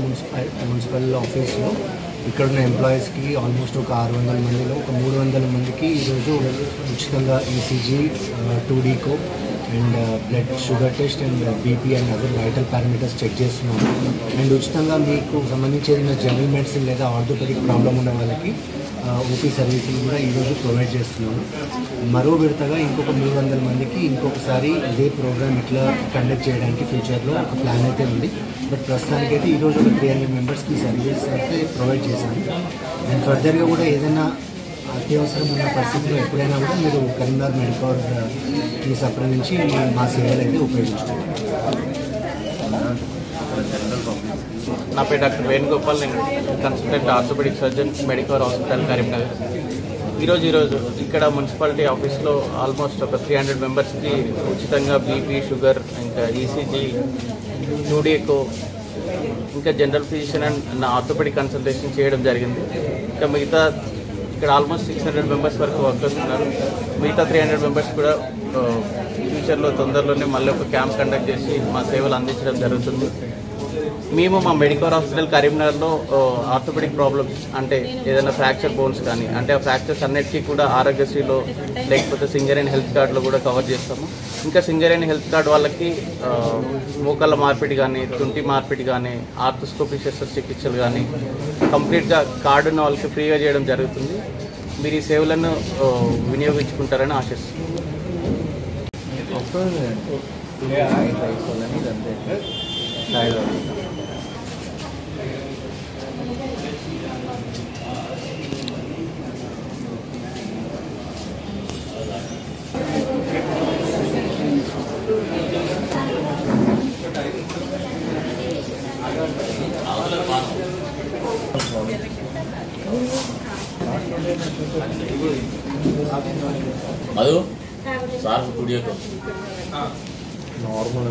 మున్సిపల్ ఆఫీస్లో ఇక్కడున్న ఎంప్లాయీస్కి ఆల్మోస్ట్ ఒక 600 మందిలో ఒక 300 మందికి ఈరోజు ఉచితంగా ECG, 2D and blood sugar test and BP and other vital parameters check చేస్తున్నాము. అండ్ ఉచితంగా మీకు సంబంధించి ఏదైనా జనరల్ మెడిసిన్ లేదా ఆర్థోపెడిక్ ప్రాబ్లం ఉన్న వాళ్ళకి ఓపీ సర్వీసులు కూడా ఈరోజు ప్రొవైడ్ చేస్తున్నాము. మరో విడతగా ఇంకొక 300 మందికి ఇంకొకసారి ఇదే ప్రోగ్రామ్ ఇట్లా కండక్ట్ చేయడానికి ఫ్యూచర్లో ఒక ప్లాన్ అయితే ఉంది. బట్ ప్రస్తుతానికైతే ఈరోజు ఒక 300 మెంబర్స్కి సర్వీస్ అయితే ప్రొవైడ్ చేశాము. అండ్ ఫర్దర్గా కూడా ఏదైనా అత్యవసరం ఉన్న పరిస్థితుల్లో ఎప్పుడైనా కూడా మీరు కరీంనగర్ మెడికల్కి సంప్రదించి మా సేవలు అయితే ఉపయోగించుకోవాలి. నా పేరు డాక్టర్ వేణుగోపాల్, నేను consultant orthopaedic surgeon medical hospital Karimnagar. ఈరోజు ఇక్కడ మున్సిపాలిటీ ఆఫీస్లో ఆల్మోస్ట్ ఒక 300 మెంబర్స్కి ఉచితంగా బీపీ, షుగర్, ఇంకా ఈసీజీ, 2D ఇంకా general physician and orthopaedic consultation చేయడం జరిగింది. ఇంకా మిగతా ఇక్కడ ఆల్మోస్ట్ 600 మెంబర్స్ వరకు వర్కర్స్ ఉన్నారు. మిగతా 300 మెంబర్స్ కూడా ఫ్యూచర్లో తొందరలోనే మళ్ళీ ఒక క్యాంప్ కండక్ట్ చేసి మా సేవలు అందించడం జరుగుతుంది. మేము మా మెడికల్ హాస్పిటల్ కరీంనగర్లో ఆర్థోపెడిక్ ప్రాబ్లమ్స్ అంటే ఏదైనా ఫ్రాక్చర్ బోన్స్ కానీ అంటే ఆ ఫ్రాక్చర్స్ అన్నిటికీ కూడా ఆరోగ్యశ్రీలో లేకపోతే సింగరేణి హెల్త్ కార్డులో కూడా కవర్ చేస్తాము. ఇంకా సింగరేణి హెల్త్ కార్డు వాళ్ళకి మోకాళ్ళ మార్పిడి కానీ, తుంటి మార్పిడి కానీ, ఆర్థోస్కోపీ శస్త్రచికిత్సలు కానీ కంప్లీట్గా కార్డు ఉన్న వాళ్ళకి ఫ్రీగా చేయడం జరుగుతుంది. మీరు ఈ సేవలను వినియోగించుకుంటారని ఆశిస్తున్నాను. మధు సార్ స్టూడియో నార్మల్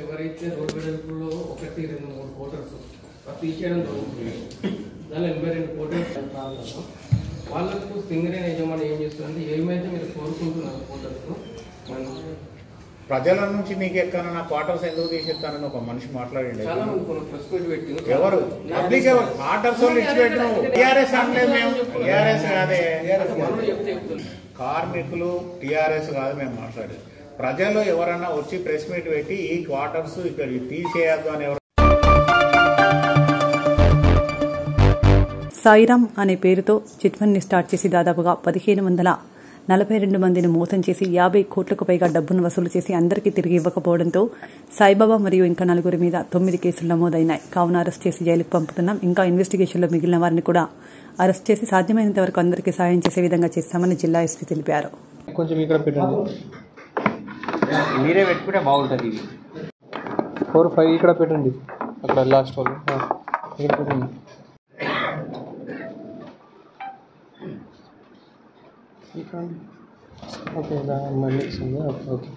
ఎవరైతే రోడ్డు వెడల్పులో 1, 2, 3 కోటర్స్ తీసేయడం జరుగుతుంది. దానిలో 82 కోటర్స్ వాళ్ళకు సింగరేణి యజమాని ఏం చేస్తుందంటే ఏమైతే మీరు కోరుకుంటున్నారు కోటర్స్ ప్రజల నుంచి నీకు ఎక్కడన్నా క్వార్టర్స్ ఎందుకు తీసేస్తానని ఒక మనిషి మాట్లాడండి. చాలా మంది ప్రెస్ మీట్ పెట్టి ఎవరు పబ్లిక్ ఎవరు క్వార్టర్స్ వాళ్ళు ఇచ్చి పెట్టినావు. టీఆర్ఎస్ అనలేదు మేము, టీఆర్ఎస్ కాదే కార్మికులు, టీఆర్ఎస్ కాదు మేము మాట్లాడేది. ప్రజలు ఎవరన్నా వచ్చి ప్రెస్ మీట్ పెట్టి ఈ క్వార్టర్స్ ఇక్కడ తీసేయద్దు అని ఎవరు సాయిరామ్ అనే పేరుతో చిట్ ఫండ్ని స్టార్ట్ చేసి దాదాపుగా 1500 42 మందిని మోసం చేసి 50 కోట్లకు పైగా డబ్బును వసూలు చేసి అందరికీ తిరిగి ఇవ్వకపోవడంతో సాయిబాబా మరియు ఇంకా 4 మీద 9 కేసులు నమోదైనాయి. కావున అరెస్ట్ చేసి జైలుకు పంపుతున్నాం. ఇంకా ఇన్వెస్టిగేషన్లో మిగిలిన వారిని కూడా అరెస్ట్ చేసి సాధ్యమైనంత వరకు అందరికీ సాయం చేసే విధంగా చేస్తామని జిల్లా ఎస్పీ తెలిపారు. కొంచెం ఇక్కడ పెట్టండి, మీరే పెట్టుకుంటే బాగుంటుంది. 4, 5 ఇక్కడ పెట్టండి, అక్కడ లాస్ట్ వాళ్ళు ఇక్కడ పెట్టండి. ఓకే మళ్ళీ ఓకే.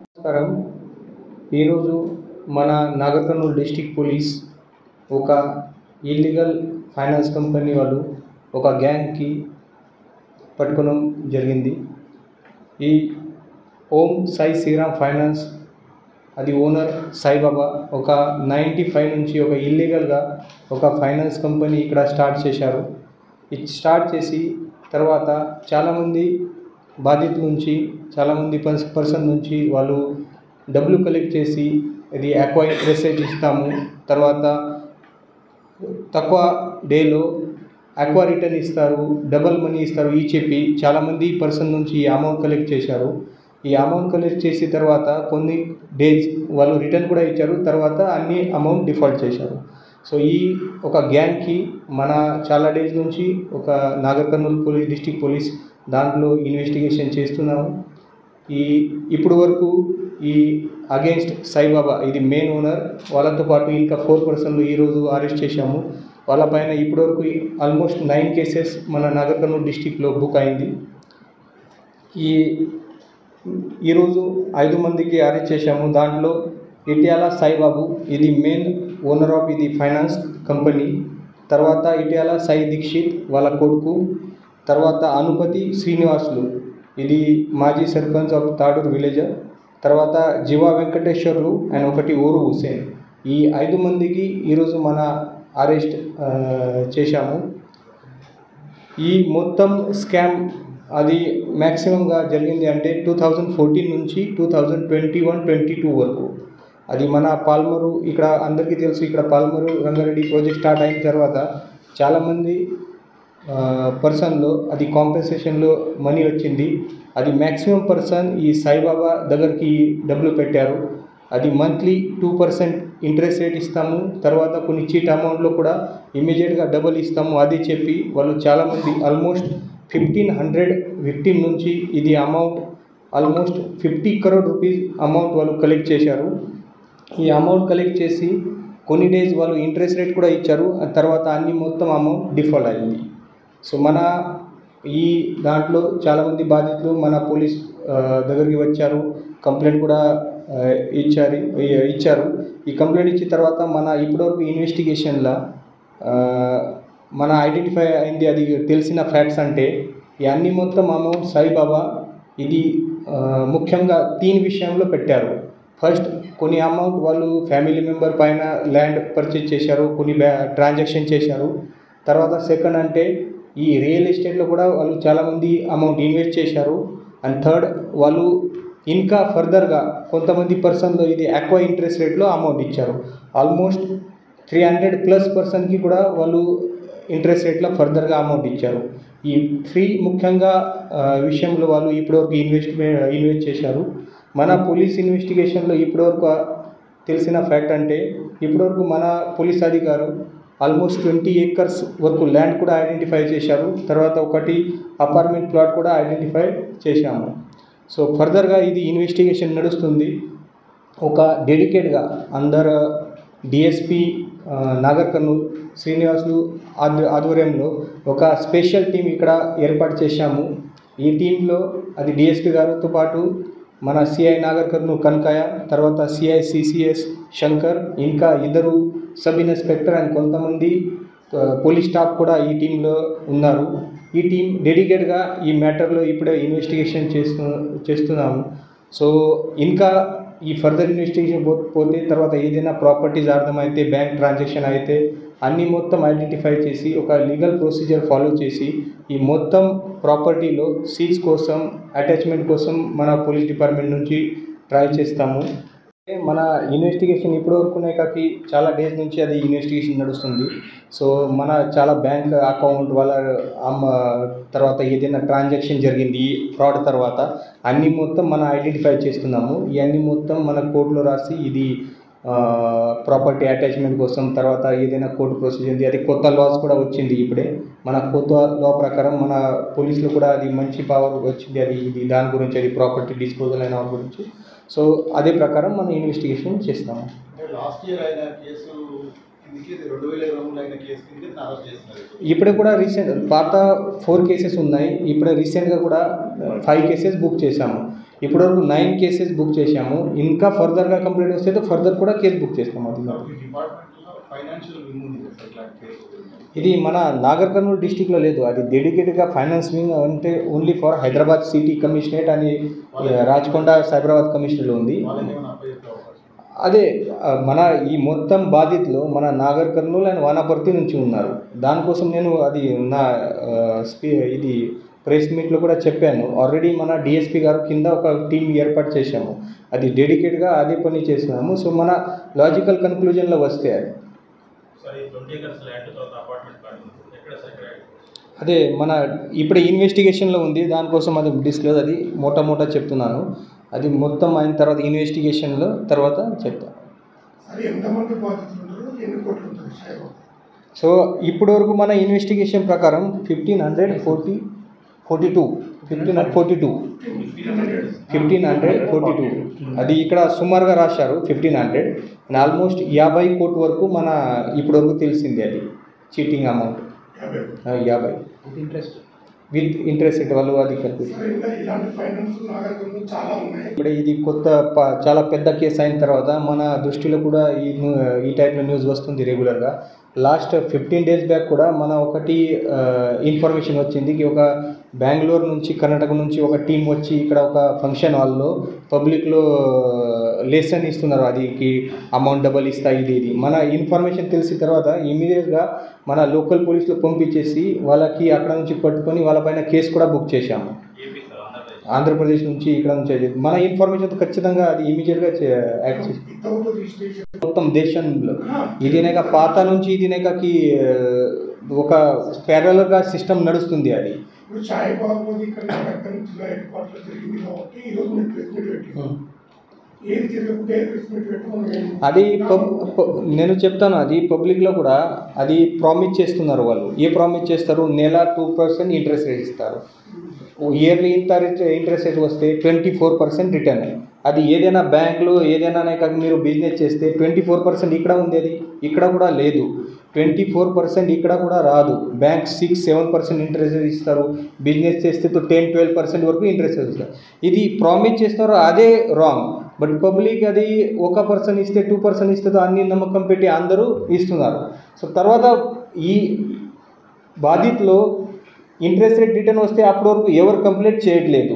నమస్కారం. ఈరోజు మన నాగర్ కర్నూలు డిస్టిక్ పోలీస్ ఒక ఇల్లీగల్ ఫైనాన్స్ కంపెనీ వాళ్ళు ఒక గ్యాంగ్కి పట్టుకోవడం జరిగింది. ఈ ఓం సాయి శ్రీరామ్ ఫైనాన్స్, అది ఓనర్ సాయిబాబా ఒక 95 నుంచి ఒక ఇల్లీగల్గా ఒక ఫైనాన్స్ కంపెనీ ఇక్కడ స్టార్ట్ చేశారు. ఇది స్టార్ట్ చేసి తర్వాత చాలామంది బాధితుల నుంచి, చాలామంది పర్సన్ నుంచి వాళ్ళు డబ్బులు కలెక్ట్ చేసి ఇది అక్వా ఇంట్రెస్ట్ ఇస్తాము, తర్వాత తక్కువ డేలో అక్వా రిటర్న్ ఇస్తారు, డబల్ మనీ ఇస్తారు ఈ చెప్పి చాలామంది పర్సన్ నుంచి ఈ అమౌంట్ కలెక్ట్ చేశారు. ఈ అమౌంట్ కలెక్ట్ చేసిన తర్వాత కొన్ని డేస్ వాళ్ళు రిటర్న్ కూడా ఇచ్చారు, తర్వాత అన్ని అమౌంట్ డిఫాల్ట్ చేశారు. సో ఈ ఒక గ్యాంగ్కి మన చాలా డేస్ నుంచి ఒక Nagar Kurnool police district police దాంట్లో ఇన్వెస్టిగేషన్ చేస్తున్నాము. ఇప్పుడు వరకు ఈ అగేన్స్ట్ సాయిబాబా, ఇది మెయిన్ ఓనర్, వాళ్ళతో పాటు ఇంకా 4 పర్సన్లు ఈరోజు అరెస్ట్ చేశాము. వాళ్ళపైన ఇప్పటివరకు ఆల్మోస్ట్ 9 కేసెస్ మన నాగర్ కర్నూలు డిస్టిక్లో బుక్ అయింది. ఈరోజు 5 మందికి అరెస్ట్ చేశాము. దాంట్లో ఇటియాల సాయిబాబు, ఇది మెయిన్ ఓనర్ ఆఫ్ ఇది ఫైనాన్స్ కంపెనీ, తర్వాత ఇటియాల సాయి దీక్షిత్ వాళ్ళ కొడుకు, తర్వాత అనుపతి శ్రీనివాసులు, ఇది మాజీ సర్పంచ్ ఆఫ్ తాడూరు విలేజర్, తర్వాత జీవా వెంకటేశ్వర్లు అండ్ ఒకటి ఓరు హుసేన్. ఈ 5 మందికి ఈరోజు మన అరెస్ట్ చేశాము. ఈ మొత్తం స్కామ్ అది మ్యాక్సిమంగా జరిగింది అంటే 2014 నుంచి 2021-22 వరకు. అది మన పాల్మరు, ఇక్కడ అందరికీ తెలుసు, ఇక్కడ పాల్మరు రంగారెడ్డి ప్రాజెక్ట్ స్టార్ట్ అయిన తర్వాత చాలామంది పర్సన్లో అది కాంపెన్సేషన్లో మనీ వచ్చింది. అది మ్యాక్సిమం పర్సన్ ఈ సాయిబాబా దగ్గరికి డబ్బులు పెట్టారు. అది మంత్లీ 2% ఇంట్రెస్ట్ రేట్ ఇస్తాము, తర్వాత కొన్ని చీట్ అమౌంట్లో కూడా ఇమీడియట్గా డబుల్ ఇస్తాము అది చెప్పి వాళ్ళు చాలామంది ఆల్మోస్ట్ 1500 విక్టిమ్ నుంచి ఇది amount almost 50 crore rupees amount వాళ్ళు కలెక్ట్ చేశారు. ఈ అమౌంట్ కలెక్ట్ చేసి కొన్ని డేస్ వాళ్ళు ఇంట్రెస్ట్ రేట్ కూడా ఇచ్చారు, తర్వాత అన్ని మొత్తం అమౌంట్ డిఫాల్ట్ అయింది. సో మన ఈ దాంట్లో చాలామంది బాధితులు మన పోలీస్ దగ్గరికి వచ్చారు, కంప్లైంట్ కూడా ఇచ్చారు. ఈ కంప్లైంట్ ఇచ్చిన తర్వాత మన ఇప్పటివరకు ఇన్వెస్టిగేషన్లో మన ఐడెంటిఫై అయింది, అది తెలిసిన ఫ్యాక్ట్స్ అంటే ఈ అన్ని మొత్తం అమౌంట్ సాయిబాబా ఇది ముఖ్యంగా 3 విషయంలో పెట్టారు. ఫస్ట్ కొన్ని అమౌంట్ వాళ్ళు ఫ్యామిలీ మెంబర్ పైన ల్యాండ్ పర్చేజ్ చేశారు, కొన్ని ట్రాన్సాక్షన్ చేశారు. తర్వాత సెకండ్ అంటే ఈ రియల్ ఎస్టేట్లో కూడా వాళ్ళు చాలామంది అమౌంట్ ఇన్వెస్ట్ చేశారు. అండ్ థర్డ్ వాళ్ళు ఇంకా ఫర్దర్గా కొంతమంది పర్సన్లో ఇది అక్వా ఇంట్రెస్ట్ రేట్లో అమౌంట్ ఇచ్చారు. ఆల్మోస్ట్ 300+ పర్సన్కి కూడా వాళ్ళు ఇంట్రెస్ట్ రేట్లో ఫర్దర్గా అమౌంట్ ఇచ్చారు. ఈ 3 ముఖ్యంగా విషయంలో వాళ్ళు ఇప్పటివరకు ఇన్వెస్ట్ చేశారు. మన పోలీస్ ఇన్వెస్టిగేషన్లో ఇప్పటివరకు తెలిసిన ఫ్యాక్ట్ అంటే ఇప్పటివరకు మన పోలీస్ అధికారులు ఆల్మోస్ట్ 20 acres వరకు ల్యాండ్ కూడా ఐడెంటిఫై చేశారు, తర్వాత ఒకటి అపార్ట్మెంట్ ప్లాట్ కూడా ఐడెంటిఫై చేశాము. సో ఫర్దర్గా ఇది ఇన్వెస్టిగేషన్ నడుస్తుంది. ఒక డెడికేట్గా అందరు డిఎస్పీ నాగర్ కర్నూలు శ్రీనివాసులు ఆధ్వర్యంలో ఒక స్పెషల్ టీం ఇక్కడ ఏర్పాటు చేశాము. ఈ టీంలో అది డిఎస్పీ గారితో పాటు మన సిఐ నాగర్ కర్నూలు కనకాయ, తర్వాత సిఐ సిసిఎస్ శంకర్, ఇంకా 2 సబ్ ఇన్స్పెక్టర్ అండ్ కొంతమంది పోలీస్ స్టాఫ్ కూడా ఈ టీంలో ఉన్నారు. ఈ టీం డెడికేట్గా ఈ మ్యాటర్లో ఇప్పుడే ఇన్వెస్టిగేషన్ చేస్తున్నాము. సో ఇంకా ఈ ఫర్దర్ ఇన్వెస్టిగేషన్ పోతే తర్వాత ఏదైనా ప్రాపర్టీస్ అర్థమైతే, బ్యాంక్ ట్రాన్సాక్షన్ అయితే, అన్ని మొత్తం ఐడెంటిఫై చేసి ఒక లీగల్ ప్రొసీజర్ ఫాలో చేసి ఈ మొత్తం ప్రాపర్టీలో సీజ్ కోసం అటాచ్మెంట్ కోసం మన పోలీస్ డిపార్ట్మెంట్ నుంచి ట్రై చేస్తాము. మన ఇన్వెస్టిగేషన్ ఇప్పటివరకునేకాకి చాలా డేస్ నుంచి అది ఇన్వెస్టిగేషన్ నడుస్తుంది. సో మన చాలా బ్యాంక్ అకౌంట్ వాళ్ళ తర్వాత ఏదైనా ట్రాన్సాక్షన్ జరిగింది ఫ్రాడ్ తర్వాత అన్నీ మొత్తం మనం ఐడెంటిఫై చేస్తున్నాము. ఇవన్నీ మొత్తం మన కోర్టులో రాసి ఇది ప్రాపర్టీ అటాచ్మెంట్ కోసం తర్వాత ఏదైనా కోర్టు ప్రొసీజర్ ఉంది. అది కొత్త లాస్ కూడా వచ్చింది ఇప్పుడే. మన కొత్త లా ప్రకారం మన పోలీసులు కూడా అది మంచి పవర్ వచ్చింది. అది ఇది దాని గురించి అది ప్రాపర్టీ డిస్పోజల్ అయిన గురించి. సో అదే ప్రకారం మనం ఇన్వెస్టిగేషన్ చేస్తాము. లాస్ట్ ఇయర్ అయిన కేసు కిందకి 2023 అయిన కేసు కిందకి అరెస్ట్ చేస్తున్నారు. ఇప్పుడు కూడా రీసెంట్ పాత 4 కేసెస్ ఉన్నాయి. ఇప్పుడు రీసెంట్గా కూడా 5 కేసెస్ బుక్ చేశాము. ఇప్పటివరకు 9 కేసెస్ బుక్ చేశాము. ఇంకా ఫర్దర్గా కంప్లీట్ వస్తే ఫర్దర్ కూడా కేసు బుక్ చేస్తాము. అది ఇది మన నాగర్ కర్నూలు డిస్టిక్లో లేదు. అది డెడికేటెడ్గా ఫైనాన్స్ వింగ్ అంటే only for Hyderabad city commissionerate అని రాచకొండ సైబరాబాద్ కమిషనర్లో ఉంది. అదే మన ఈ మొత్తం బాధితులు మన నాగర్ కర్నూలు అండ్ వానాపర్తి నుంచి ఉన్నారు. దానికోసం నేను అది నా ఇది ప్రెస్ మీట్లో కూడా చెప్పాను. ఆల్రెడీ మన డిఎస్పీ గారు కింద ఒక టీం ఏర్పాటు చేశాము. అది డెడికేట్గా అదే పని చేస్తున్నాము. సో మన లాజికల్ కన్క్లూజన్లో వస్తే అదే మన ఇప్పుడు ఇన్వెస్టిగేషన్లో ఉంది. దానికోసం అది డిస్క్లోజ్ అది మోటా చెప్తున్నాను. అది మొత్తం అయిన తర్వాత ఇన్వెస్టిగేషన్లో తర్వాత చెప్తాను. సో ఇప్పటి వరకు మన ఇన్వెస్టిగేషన్ ప్రకారం 1542 అది ఇక్కడ సుమారుగా రాశారు 1500 అండ్ ఆల్మోస్ట్ 50 కోట్ల వరకు మన ఇప్పటి వరకు తెలిసింది. అది చీటింగ్ అమౌంట్ 50 విత్ ఇంట్రెస్ట్ వాళ్ళు అది ఇప్పుడు ఇది కొత్త చాలా పెద్ద కేసు అయిన తర్వాత మన దృష్టిలో కూడా ఈ టైప్లో న్యూస్ వస్తుంది రెగ్యులర్గా. లాస్ట్ 15 days బ్యాక్ కూడా మన ఒకటి ఇన్ఫర్మేషన్ వచ్చింది కి ఒక బెంగళూరు నుంచి కర్ణాటక నుంచి ఒక టీం వచ్చి ఇక్కడ ఒక ఫంక్షన్ హాల్లో పబ్లిక్లో లెసన్ ఇస్తున్నారు. అదికి అమౌంట్ డబల్ ఇస్తా ఇది మన ఇన్ఫర్మేషన్ తెలిసిన తర్వాత ఇమీడియట్గా మన లోకల్ పోలీసులు పంపించేసి వాళ్ళకి అక్కడ నుంచి పట్టుకొని వాళ్ళపైన కేసు కూడా బుక్ చేశాము. ఆంధ్రప్రదేశ్ నుంచి ఇక్కడ నుంచి మన ఇన్ఫర్మేషన్ ఖచ్చితంగా అది ఇమీడియట్గా యాక్ట్ చేసి మొత్తం దేశంలో ఇదినేక పాత నుంచి ఇదినేకకి ఒక ప్యారలల్గా సిస్టమ్ నడుస్తుంది. అది అది నేను చెప్తాను. అది పబ్లిక్లో కూడా అది ప్రామిస్ చేస్తున్నారు. వాళ్ళు ఏ ప్రామిస్ చేస్తారు, నెల 2% ఇంట్రెస్ట్ రేట్ ఇస్తారు. ఇయర్లీ ఇంట్రెస్ట్ రేట్ వస్తే 24% రిటర్న్. అది ఏదైనా బ్యాంకులో ఏదైనా మీరు బిజినెస్ చేస్తే 24% ఇక్కడ ఉంది. అది ఇక్కడ కూడా లేదు. 24% ఇక్కడ కూడా రాదు. బ్యాంక్ 6-7% ఇంట్రెస్ట్ ఇస్తారు. బిజినెస్ చేస్తే 10-12% వరకు ఇంట్రెస్ట్ ఇస్తారు. ఇది ప్రామిస్ చేస్తున్నారు, అదే రాంగ్. బట్ పబ్లిక్ అది 1% ఇస్తే 2% ఇస్తే అన్ని నమ్మకం పెట్టి అందరూ ఇస్తున్నారు. సో తర్వాత ఈ బాధితులు ఇంట్రెస్ట్ రేట్ రిటర్న్ వస్తే అప్పటి వరకు ఎవరు కంప్లైంట్ చేయట్లేదు.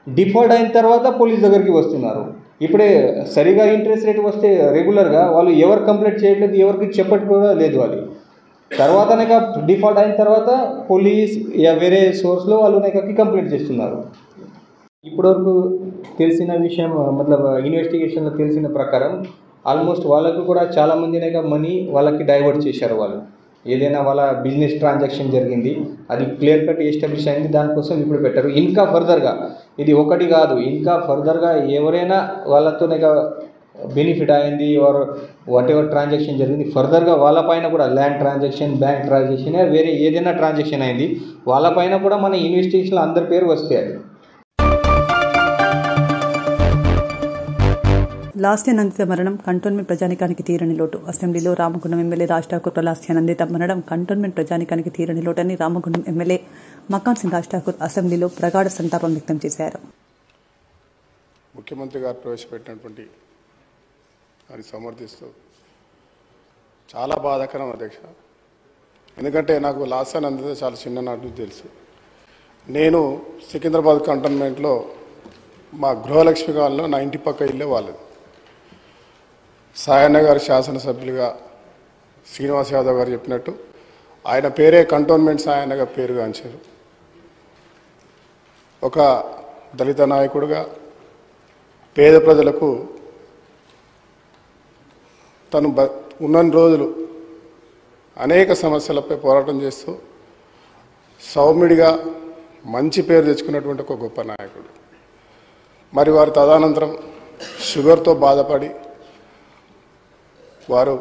డిఫాల్ట్ అయిన తర్వాత పోలీస్ దగ్గరికి వస్తున్నారు. ఇప్పుడే సరిగా ఇంట్రెస్ట్ రేట్ వస్తే రెగ్యులర్గా వాళ్ళు ఎవరు కంప్లైంట్ చేయట్లేదు, ఎవరికి చెప్పట్టు కూడా లేదు. అది తర్వాతనే డిఫాల్ట్ అయిన తర్వాత పోలీస్ వేరే సోర్స్లో వాళ్ళు కంప్లైంట్ చేస్తున్నారు. ఇప్పటివరకు తెలిసిన విషయం ఇన్వెస్టిగేషన్లో తెలిసిన ప్రకారం ఆల్మోస్ట్ వాళ్ళకు కూడా చాలామంది మనీ వాళ్ళకి డైవర్ట్ చేశారు. వాళ్ళు ఏదైనా వాళ్ళ బిజినెస్ ట్రాన్సాక్షన్ జరిగింది, అది క్లియర్ కట్ ఎస్టాబ్లిష్ అయింది. దానికోసం ఇప్పుడు పెట్టారు. ఇంకా ఫర్దర్గా ఇది ఒకటి కాదు, ఇంకా ఫర్దర్గా ఎవరైనా వాళ్ళతో బెనిఫిట్ అయింది ఆర్ వాట్ ఎవర్ ట్రాన్సాక్షన్ జరిగింది ఫర్దర్గా వాళ్ళపైన కూడా ల్యాండ్ ట్రాన్సాక్షన్, బ్యాంక్ ట్రాన్సాక్షన్, వేరే ఏదైనా ట్రాన్సాక్షన్ అయింది వాళ్ళపైన కూడా మన ఇన్వెస్టిగేషన్లో అందరి పేరు వస్తాయి. లాస్య నందిత మరణం కంటోన్మెంట్ ప్రజానికానికి తీరని లోటు. అసెంబ్లీలో రామగుండం ఎమ్మెల్యే రాజ్ ఠాకూర్ లాస్య నందిత మరణం కంటోన్మెంట్ ప్రజానికానికి తీరని లోటని రామగుండం ఎమ్మెల్యే మకాన్ సింగ్ రాజ్ ఠాకూర్ అసెంబ్లీలో ప్రగాఢ సంతాపం వ్యక్తం చేశారు. ముఖ్యమంత్రి గారు ప్రవేశపెట్టినటువంటి అది సమర్థిస్తూ చాలా బాధాకరం అధ్యక్ష. ఎందుకంటే నాకు లాస్య నందిత చాలా చిన్ననాటి నుంచి తెలుసు. నేను సికింద్రాబాద్ కంటోన్మెంట్లో మా గృహలక్ష్మి కాలంలో నా ఇంటి పక్క ఇల్లే వాళ్ళది. సాయన్న గారు శాసనసభ్యులుగా శ్రీనివాస్ యాదవ్ గారు చెప్పినట్టు ఆయన పేరే కంటోన్మెంట్ సాయనగా పేరుగాంచారు. ఒక దళిత నాయకుడిగా పేద ప్రజలకు తను ఉన్నన్ని రోజులు అనేక సమస్యలపై పోరాటం చేస్తూ సౌమ్యుడిగా మంచి పేరు తెచ్చుకున్నటువంటి ఒక గొప్ప నాయకుడు. మరి వారు తదనంతరం షుగర్తో బాధపడి వారు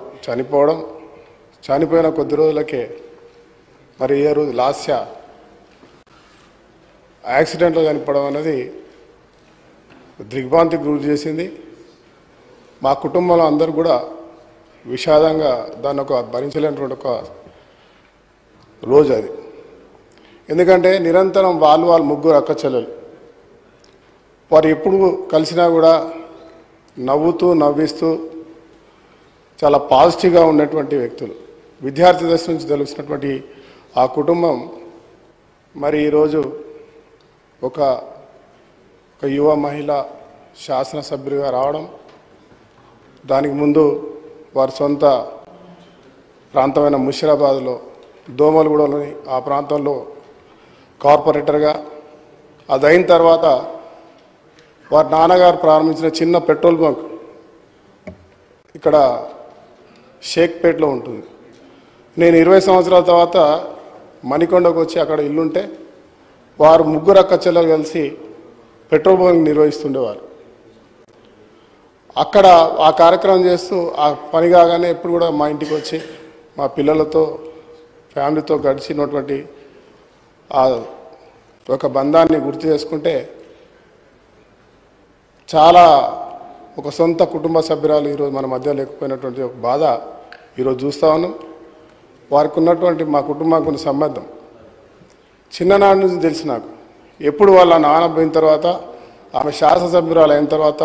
చనిపోయిన కొద్ది రోజులకే మరి ఏ రోజు లాస్య యాక్సిడెంట్లో చనిపోవడం అనేది దిగ్భ్రాంతికి గురి చేసింది. మా కుటుంబంలో అందరూ కూడా విషాదంగా దాన్ని ఒక భరించలేనటువంటి ఒక రోజు అది. ఎందుకంటే నిరంతరం వాళ్ళు ముగ్గురు అక్క చెల్లెలు వారు ఎప్పుడు కలిసినా కూడా నవ్విస్తూ చాలా పాజిటివ్గా ఉన్నటువంటి వ్యక్తులు. విద్యార్థి దశ నుంచి తెలిసినటువంటి ఆ కుటుంబం మరి ఈరోజు ఒక యువ మహిళ శాసనసభ్యుడిగా రావడం, దానికి ముందు వారి సొంత ప్రాంతమైన ముషిరాబాద్లో దోమలగూడలోని ఆ ప్రాంతంలో కార్పొరేటర్గా, అది అయిన తర్వాత వారి నాన్నగారు ప్రారంభించిన చిన్న పెట్రోల్ బంక్ ఇక్కడ షేక్పేట్లో ఉంటుంది. నేను 20 సంవత్సరాల తర్వాత మణికొండకు వచ్చి అక్కడ ఇల్లుంటే వారు ముగ్గురు అక్క చెల్లెలు కలిసి పెట్రోల్ బంక్ నిర్వహిస్తుండేవారు. అక్కడ ఆ కార్యక్రమం చేస్తూ ఆ పని కాగానే ఎప్పుడు కూడా మా ఇంటికి వచ్చి మా పిల్లలతో ఫ్యామిలీతో గడిచినటువంటి ఆ ఒక బంధాన్ని గుర్తు చేసుకుంటే చాలా ఒక సొంత కుటుంబ సభ్యురాలు ఈరోజు మన మధ్య లేకపోయినటువంటి ఒక బాధ ఈరోజు చూస్తూ ఉన్నాం. వారికి ఉన్నటువంటి మా కుటుంబానికి ఉన్న సంబంధం చిన్ననాటి నుంచి తెలిసి నాకు ఎప్పుడు వాళ్ళ నాన్న పోయిన తర్వాత ఆమె శాసనసభ్యురాలు అయిన తర్వాత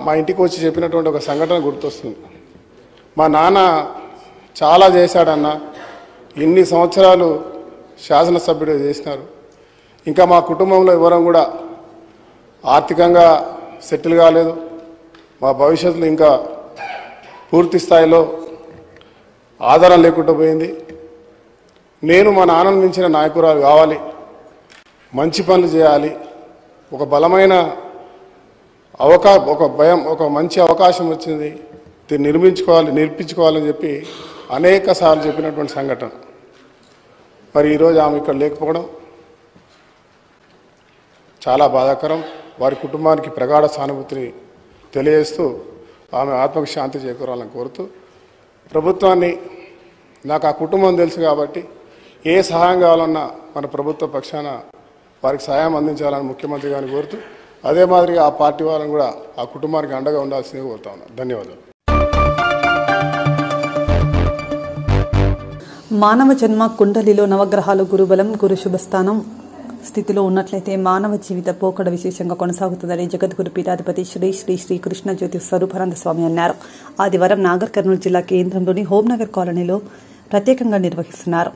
మా ఇంటికి వచ్చి చెప్పినటువంటి ఒక సంఘటన గుర్తొస్తుంది. మా నాన్న చాలా చేశాడన్న, ఇన్ని సంవత్సరాలు శాసనసభ్యుడు చేసినారు, ఇంకా మా కుటుంబంలో ఎవరం కూడా ఆర్థికంగా సెటిల్ కాలేదు, మా భవిష్యత్తులో ఇంకా పూర్తి స్థాయిలో ఆధారం లేకుండా పోయింది. నేను మా నాన్నను మించిన నాయకురాలు కావాలి, మంచి పనులు చేయాలి, ఒక బలమైన ఒక మంచి అవకాశం వచ్చింది, దీన్ని నిర్మించుకోవాలని చెప్పి అనేక సార్లు చెప్పినటువంటి సంఘటన. మరి ఈరోజు ఆమె ఇక్కడ లేకపోవడం చాలా బాధాకరం. వారి కుటుంబానికి ప్రగాఢ సానుభూతిని తెలియజేస్తూ ఆమె ఆత్మకు శాంతి చేకూరాలని కోరుతూ ప్రభుత్వాన్ని, నాకు ఆ కుటుంబం తెలుసు కాబట్టి ఏ సహాయం కావాలన్నా మన ప్రభుత్వ పక్షాన వారికి సహాయం అందించాలని ముఖ్యమంత్రి గారిని కోరుతూ, అదే మాదిరిగా ఆ పార్టీ వాళ్ళని కూడా ఆ కుటుంబానికి అండగా ఉండాల్సిందిగా కోరుతా ఉన్నాను. ధన్యవాదాలు. మానవ జన్మ కుండలిలో నవగ్రహాలు గురుబలం గురు శుభస్థానం స్థితిలో ఉన్నట్లయితే మానవ జీవిత పోకడ విశేషంగా కొనసాగుతుందని జగద్గురు పీఠాధిపతి శ్రీ శ్రీ శ్రీ కృష్ణ జ్యోతి స్వరూపానంద స్వామి అన్నారు. ఆదివారం నాగర్ కర్నూలు జిల్లా కేంద్రంలోని హోంనగర్ కాలనీలో ప్రత్యేకంగా నిర్వహిస్తున్నారు.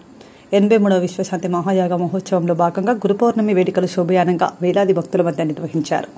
83వ విశ్వశాంతి మహాయాగ మహోత్సవంలో భాగంగా గురు పౌర్ణమి వేడుకలు శోభయానంగా వేలాది భక్తుల మధ్య నిర్వహించారు.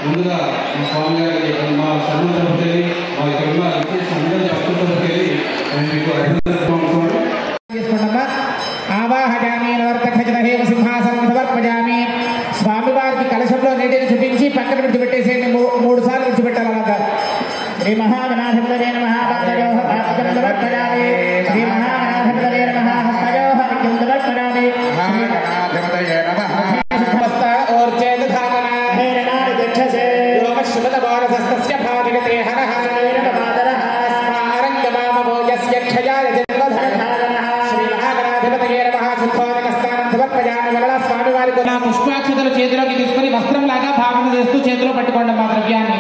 ముందుగా స్వామి గారి మా సర్వ తరఫుని మా ఇక్కడ ఉన్న అందరి భక్తుల తరఫుని నేను మీకు అభినందనలు ఆవాహయామి నవర్తఖజనహేవ సింహాసనం సమర్పయామి. స్వామివారికి కలశంలో నీటిని చూపించి పక్కన విడిచిపెట్టేసేయండి. 3 సార్లు విడిచిపెట్టాలన్నమాట. శ్రీ మహాగణాధిపతయే నమః భక్తయోః పాదం సమర్పయామి. శ్రీ మహాగణాధిపతయే నమః హస్తయోః విద్యం సమర్పయామి. మహాగణాధిపతయే నమః హస్త ఓర్చేత ధారణ హేరణాది దక్షసే యోగ శుభద వారసస్తస్య భాగవతే హరః నమః స్మారంగమామో యస్య క్షయాయ జన్మధరధారణః. శ్రీ మహాగణాధిపతయే నమః శుద్ధోదక స్నానం సమర్పయామి. వలన స్వామివారి పుష్పాక్షతలు చేతిలోకి తీసుకుని వస్త్రం లాగా భావన చేస్తూ చేతిలో పట్టుకోండి మా ద్రవ్యాన్ని.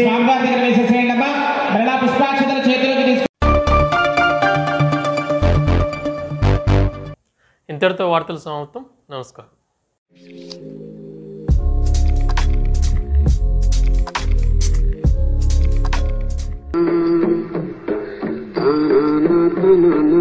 స్వామివారి దగ్గర వేసేసేయండి అమ్మా. మరలా పుష్పాక్షతలు చేతిలోకి తీసుకు. ఇంతటితో వార్తలు సమాప్తం. నమస్కారం. na na na